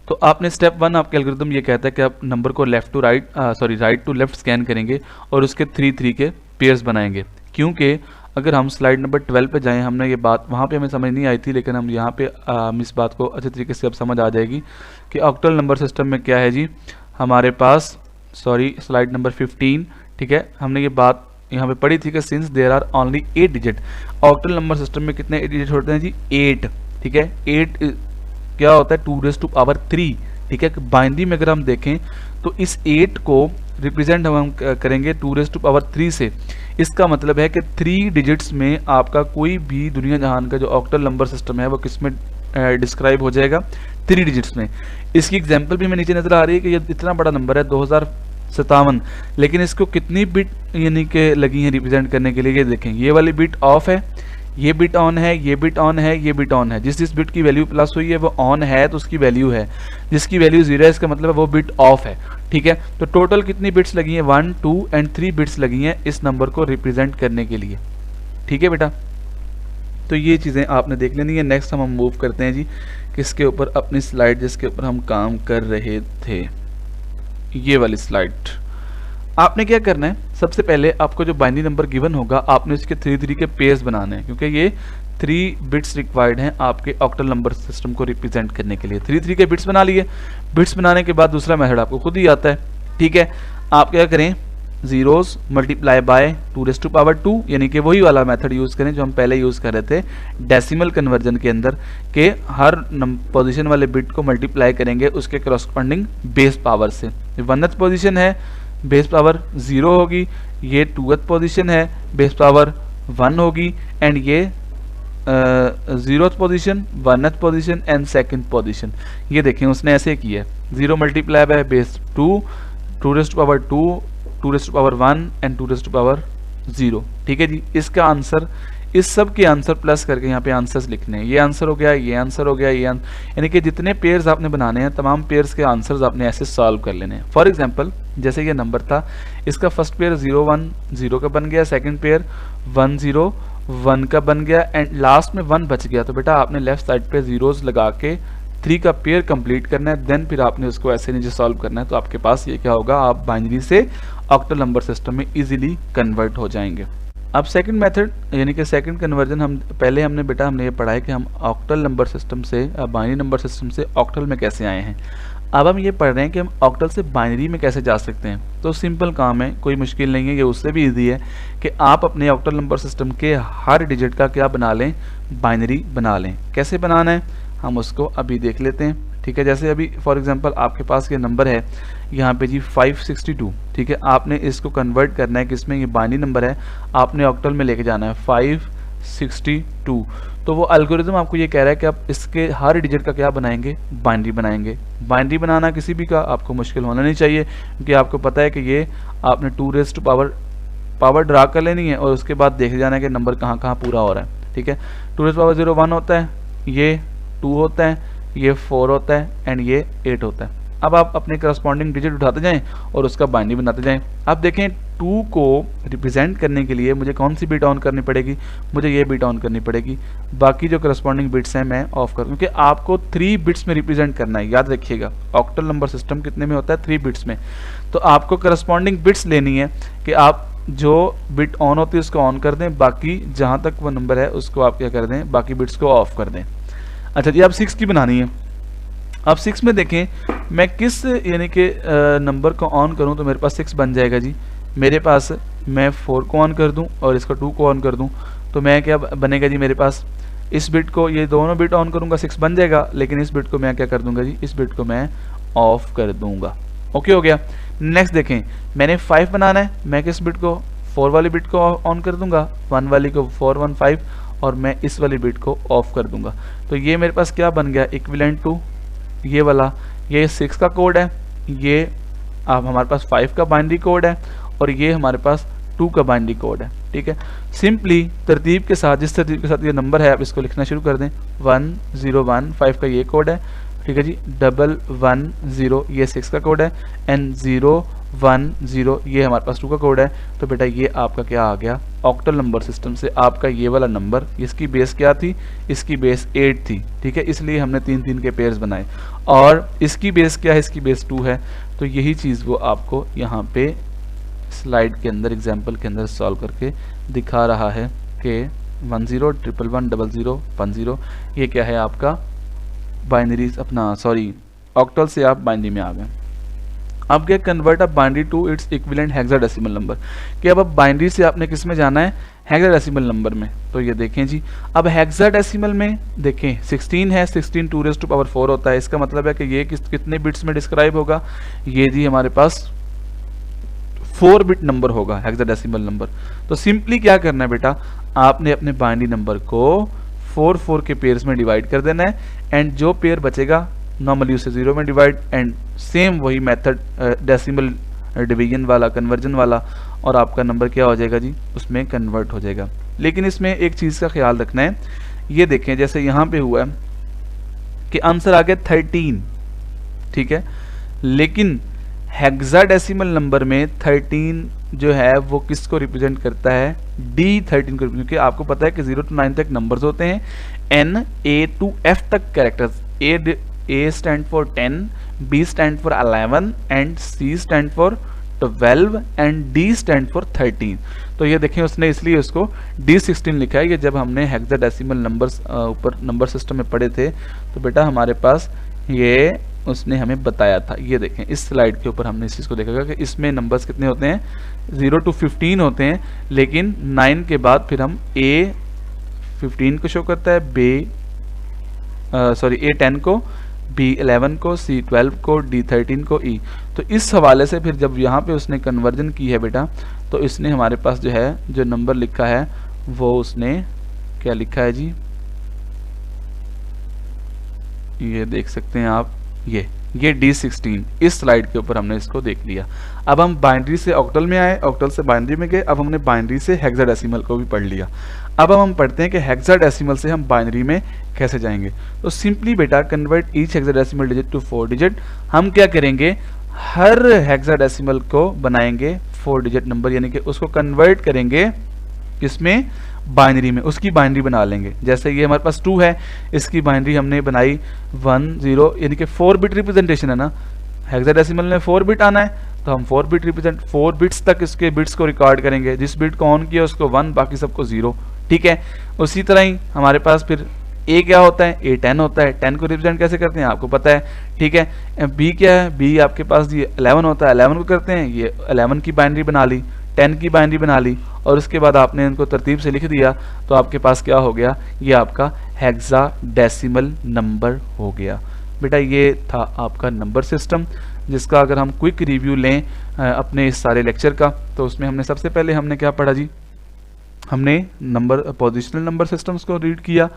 तो आपने स्टेप 1 आपके एल्गोरिथम ये कहता है कि आप नंबर को राइट टू लेफ्ट स्कैन करेंगे और उसके 3 के पेयर्स बनाएंगे। क्योंकि अगर हम स्लाइड नंबर 12 पे जाएं, हमने ये बात वहाँ पे हमें समझ नहीं आई थी, लेकिन हम यहाँ पे इस बात को अच्छे तरीके से अब समझ आ जाएगी कि ऑक्टल नंबर सिस्टम में क्या है जी, हमारे पास स्लाइड नंबर 15, ठीक है, हमने ये बात यहाँ पे पढ़ी थी कि since there are only 8 digit, octal number system में कितने डिजिट होते हैं जी 8, ठीक है। 8 क्या होता है 2⁻3, ठीक है। बाइनरी में अगर हम देखें तो इस 8 को रिप्रेजेंट हम करेंगे 2⁻3 से। इसका मतलब है कि 3 डिजिट्स में आपका कोई भी दुनिया जहान का जो ऑक्टल नंबर सिस्टम है वो किस में डिस्क्राइब हो जाएगा 3 डिजिट्स में। इसकी एग्जांपल भी मैं नीचे नजर आ रही है कि ये इतना बड़ा नंबर है 2057, लेकिन इसको कितनी बिट यानी कि लगी है रिप्रेजेंट करने के लिए। ये देखें, ये वाली बिट ऑफ है, ये बिट ऑन है, ये बिट ऑन है, ये बिट ऑन है। जिस बिट की वैल्यू प्लस हुई है वो ऑन है तो उसकी वैल्यू है, जिसकी वैल्यू 0 है इसका मतलब है वो बिट ऑफ है, ठीक है। तो टोटल कितनी बिट्स लगी हैं 1 2 एंड 3 बिट्स लगी हैं इस नंबर को रिप्रेजेंट करने के लिए, ठीक है बेटा। तो ये चीज़ें आपने देख लेनी है। नेक्स्ट हम मूव करते हैं जी किसके ऊपर, अपनी स्लाइड जिसके ऊपर हम काम कर रहे थे, ये वाली स्लाइड। आपने क्या करना है, सबसे पहले आपको जो बाइनरी नंबर गिवन होगा आपने इसके 3 के पेयर्स बनाने हैं, क्योंकि ये 3 बिट्स रिक्वायर्ड हैं आपके ऑक्टल नंबर सिस्टम को रिप्रेजेंट करने के लिए। 3 के बिट्स बना लिए। बिट्स बनाने के बाद दूसरा मेथड आपको खुद ही आता है, ठीक है। आप क्या करें, जीरोस मल्टीप्लाई बाय 2⁻2, यानी कि वही वाला मेथड यूज करें जो हम पहले यूज कर रहे थे डेसिमल कन्वर्जन के अंदर, के हर पोजीशन वाले बिट को मल्टीप्लाई करेंगे उसके करस्पॉन्डिंग बेस पावर से। 1th पोजीशन है बेस पावर 0 होगी, ये 2th पोजीशन है बेस पावर 1 होगी, एंड ये zeroth position, 1th position and 2nd position. ये देखें उसने ऐसे किया है, 0 multiply by base 2, 2 raise to power 2, 2 raise to power 1 and 2 raise to power 0। ठीक है जी, इसका आंसर, इस सब के आंसर प्लस करके यहाँ पे आंसर्स लिखने हैं। ये आंसर हो गया, ये आंसर हो गया, ये यानी कि जितने पेयर्स आपने बनाने हैं तमाम पेयर्स के आंसर्स आपने ऐसे सॉल्व कर लेने हैं। फॉर एग्जांपल जैसे ये नंबर था, इसका फर्स्ट पेयर 0 1 0 का बन गया, सेकंड पेयर 1 0 1 का बन गया एंड लास्ट में 1 बच गया। तो बेटा आपने लेफ्ट साइड पे जीरोस लगा के 3 का पेयर कंप्लीट करना है, देन फिर आपने उसको ऐसे नीचे सॉल्व करना है। तो आपके पास ये क्या होगा, आप बाइनरी से ऑक्टल नंबर सिस्टम में इजीली कन्वर्ट हो जाएंगे। अब सेकंड मेथड यानी कि सेकंड कन्वर्जन, हम पहले हमने बेटा हमने ये पढ़ा है कि हम ऑक्टल नंबर सिस्टम से बाइनरी नंबर सिस्टम से ऑक्टल में कैसे आए हैं। अब हम ये पढ़ रहे हैं कि हम ऑक्टल से बाइनरी में कैसे जा सकते हैं। तो सिंपल काम है, कोई मुश्किल नहीं है, ये उससे भी इजी है कि आप अपने ऑक्टल नंबर सिस्टम के हर डिजिट का क्या बना लें, बाइनरी बना लें। कैसे बनाना है हम उसको अभी देख लेते हैं। ठीक है, जैसे अभी फॉर एग्जांपल आपके पास ये नंबर है यहाँ पे जी 562। ठीक है, आपने इसको कन्वर्ट करना है किसमें, ये बाइनरी नंबर है, आपने ऑक्टल में लेके जाना है 562। तो वो एल्गोरिथम आपको ये कह रहा है कि आप इसके हर डिजिट का क्या बनाएंगे, बाइनरी बनाएंगे। बाइनरी बनाना किसी भी का आपको मुश्किल होना नहीं चाहिए, क्योंकि आपको पता है कि ये आपने 2 रेज़ टू पावर ड्रा कर लेनी है और उसके बाद देख जाना है कि नंबर कहाँ कहाँ पूरा हो रहा है। ठीक है, 2 रेज़ टू पावर 0 1 होता है, ये 2 होता है, ये 4 होता है एंड ये 8 होता है। अब आप अपने करस्पॉन्डिंग डिजिट उठाते जाएं और उसका बाइनरी बनाते जाएं। अब देखें 2 को रिप्रेजेंट करने के लिए मुझे कौन सी बिट ऑन करनी पड़ेगी, मुझे ये बिट ऑन करनी पड़ेगी। बाकी जो करस्पॉन्डिंग बिट्स हैं मैं ऑफ कर, क्योंकि आपको 3 बिट्स में रिप्रेजेंट करना है। याद रखिएगा ऑक्टल नंबर सिस्टम कितने में होता है, 3 बिट्स में। तो आपको करस्पॉन्डिंग बिट्स लेनी है कि आप जो बिट ऑन होती है उसको ऑन कर दें, बाकी जहाँ तक वो नंबर है उसको आप क्या कर दें, बाकी बिट्स को ऑफ कर दें। अच्छा जी, अब 6 की बनानी है। अब 6 में देखें मैं किस यानी कि नंबर को ऑन करूं तो मेरे पास 6 बन जाएगा जी। मेरे पास मैं 4 को ऑन कर दूं और इसको 2 को ऑन कर दूं तो मैं क्या बनेगा जी, मेरे पास इस बिट को, ये दोनों बिट ऑन करूंगा 6 बन जाएगा, लेकिन इस बिट को मैं क्या कर दूंगा जी, इस बिट को मैं ऑफ कर दूंगा। ओके हो गया। नेक्स्ट देखें मैंने 5 बनाना है, मैं किस बिट को, 4 वाली बिट को ऑन कर दूंगा, 1 वाली को 415 और मैं इस वाली बिट को ऑफ कर दूंगा। तो ये मेरे पास क्या बन गया, इक्विवेलेंट टू ये वाला, ये 6 का कोड है, ये अब हमारे पास 5 का बाइनरी कोड है और ये हमारे पास 2 का बाइनरी कोड है। ठीक है, सिंपली तरतीब के साथ, जिस तरतीब के साथ ये नंबर है आप इसको लिखना शुरू कर दें। 1015 का ये कोड है, ठीक है जी, 110 ये 6 का कोड है एंड 010 ये हमारे पास 2 का कोड है। तो बेटा ये आपका क्या आ गया, ऑक्टल नंबर सिस्टम से आपका ये वाला नंबर, इसकी बेस क्या थी, इसकी बेस 8 थी। ठीक है, इसलिए हमने 3-3 के पेयर्स बनाए और इसकी बेस क्या है, इसकी बेस 2 है। तो यही चीज़ वो आपको यहाँ पे स्लाइड के अंदर एग्जाम्पल के अंदर सॉल्व करके दिखा रहा है कि 10 111 00 10 ये क्या है आपका बाइनरी, अपना सॉरी ऑक्टल से आप बाइनरी में आ गए। अब क्या, convert a binary to its equivalent hexadecimal number, कि अब बाइनरी से आपने किस में जाना है, हेक्साडेसिमल नंबर में। तो ये देखें जी, अब हेक्साडेसिमल में देखें 16 है, 16 2 रेज़ टू पावर 4 होता है। इसका मतलब है कि ये कितने बिट्स में डिस्क्राइब होगा, ये जी हमारे पास 4 बिट नंबर होगा, हेक्साडेसिमल नंबर। तो सिंपली क्या करना है बेटा, आपने अपने बाइनरी नंबर को 4 के पेयर्स में डिवाइड कर देना है एंड जो पेयर बचेगा नॉर्मली उसे 0 में डिवाइड, एंड सेम वही मेथड डेसिमल डिवीजन वाला, कन्वर्जन वाला, और आपका नंबर क्या हो जाएगा जी, उसमें कन्वर्ट हो जाएगा। लेकिन इसमें एक चीज़ का ख्याल रखना है, ये देखें जैसे यहाँ पे हुआ है कि आंसर आ गया 13, ठीक है, लेकिन हेक्साडेसिमल नंबर में 13 जो है वो किसको रिप्रेजेंट करता है, D13 को, क्योंकि आपको पता है कि 0 to 9 तक नंबर्स होते हैं, N A to F तक characters, A stand for 10, B stand for 11 and C stand for 12 and D stand for 13। तो ये देखें उसने इसलिए उसको D16 लिखा है। ये जब हमने हेक्साडेसिमल नंबर्स ऊपर नंबर सिस्टम में पढ़े थे तो बेटा हमारे पास ये उसने हमें बताया था। ये देखें इस स्लाइड के ऊपर हमने इस चीज़ को देखा कि इसमें नंबर्स कितने होते हैं, 0 to 15 होते हैं, लेकिन 9 के बाद फिर हम A15 को शो करता है, A10 को, B11 को, C12 को, D13 को, E। तो इस हवाले से फिर जब यहाँ पे उसने कन्वर्जन की है बेटा, तो इसने हमारे पास जो है जो नंबर लिखा है वो उसने क्या लिखा है जी, ये देख सकते हैं आप, ये D16 इस स्लाइड के ऊपर हमने इसको देख लिया। अब हम बाइनरी से ऑक्टल में आए, ऑक्टल से बाइनरी में गए, अब हमने बाइनरी से हेक्साडेसिमल को भी पढ़ लिया। अब हम पढ़ते हैं कि हेक्साडेसिमल से हम बाइनरी में कैसे जाएंगे। तो सिंपली बेटा convert each hexadecimal digit to 4 digit. हम क्या करेंगे, हर हेक्साडेसिमल को बनाएंगे 4 डिजिट नंबर, यानी कि उसको कन्वर्ट करेंगे इसमें बाइनरी में, उसकी बाइनरी बना लेंगे। जैसे ये हमारे पास 2 है, इसकी बाइनरी हमने बनाई 1 0, यानी कि 4 बिट रिप्रेजेंटेशन है ना, हेक्साडेसिमल में 4 बिट आना है, तो हम 4 बिट रिप्रेजेंट 4 बिट्स तक इसके बिट्स को रिकॉर्ड करेंगे। जिस बिट को ऑन किया उसको 1, बाकी सबको 0। ठीक है, उसी तरह ही हमारे पास फिर ए क्या होता है, ए 10 होता है। 10 को रिप्रेजेंट कैसे करते हैं आपको पता है। ठीक है, बी क्या है, बी आपके पास ये 11 होता है। 11 को करते हैं, ये 11 की बाइनरी बना ली, 10 की बाइनरी बना ली, और उसके बाद आपने इनको तरतीब से लिख दिया, तो आपके पास क्या हो गया, ये आपका हेक्साडेसिमल नंबर हो गया। बेटा ये था आपका नंबर सिस्टम, जिसका अगर हम क्विक रिव्यू लें अपने इस सारे लेक्चर का, तो उसमें हमने सबसे पहले हमने क्या पढ़ा जी, हमने पोजिशनल नंबर सिस्टम्स को रीड किया,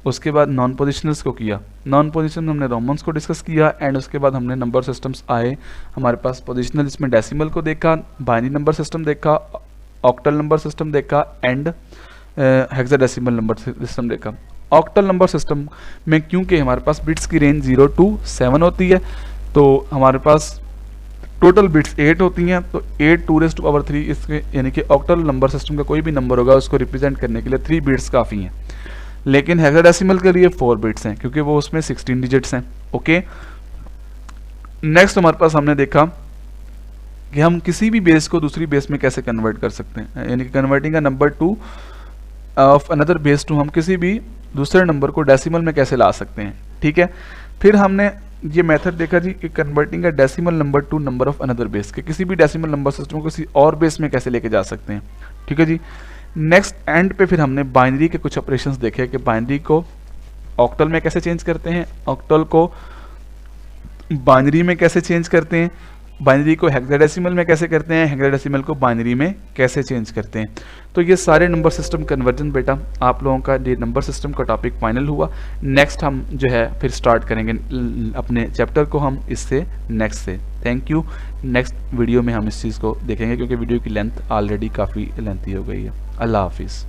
उसके बाद नॉन पोजिशनल्स को किया, नॉन पोजिशनल हमने रोमन्स को डिस्कस किया, एंड उसके बाद हमने नंबर सिस्टम्स आए हमारे पास पोजिशनल, इसमें डेसिमल को देखा, बाइनरी नंबर सिस्टम देखा, ऑक्टल नंबर सिस्टम देखा, एंड हेक्साडेसिमल नंबर सिस्टम देखा। ऑक्टल नंबर सिस्टम में क्योंकि हमारे पास बिट्स की रेंज 0 to 7 होती है, तो हमारे पास टोटल बिट्स 8 होती हैं, तो 8 2⁻³ इसके, यानी कि ऑक्टल नंबर सिस्टम का कोई भी नंबर होगा उसको रिप्रेजेंट करने के लिए 3 बिट्स काफ़ी हैं। लेकिन हेक्साडेसिमल के लिए 4 बिट्स हैं, क्योंकि वो उसमें 16 डिजिट्स हैं। ओके, नेक्स्ट हमारे पास हमने देखा कि हम किसी भी बेस को दूसरी बेस में कैसे कन्वर्ट कर सकते हैं, यानी कि converting a number to of another base to, हम किसी भी दूसरे नंबर को डेसिमल में कैसे ला सकते हैं। ठीक है, फिर हमने ये मेथड देखा जी कि converting a decimal number to number of another base, के किसी भी डेसिमल नंबर सिस्टम को किसी और बेस में कैसे लेके जा सकते हैं। ठीक है जी, नेक्स्ट एंड पे फिर हमने बाइनरी के कुछ ऑपरेशंस देखे कि बाइनरी को ऑक्टल में कैसे चेंज करते हैं, ऑक्टल को बाइनरी में कैसे चेंज करते हैं, बाइनरी को हेक्साडेसिमल में कैसे करते हैं, हेक्साडेसिमल को बाइनरी में कैसे चेंज करते हैं। तो ये सारे नंबर सिस्टम कन्वर्जन बेटा आप लोगों का ये नंबर सिस्टम का टॉपिक फाइनल हुआ। नेक्स्ट हम जो है फिर स्टार्ट करेंगे अपने चैप्टर को हम इससे नेक्स्ट से। Thank you. नेक्स्ट वीडियो में हम इस चीज़ को देखेंगे, क्योंकि वीडियो की लेंथ ऑलरेडी काफ़ी लेंथी हो गई है। अल्लाह हाफिज़।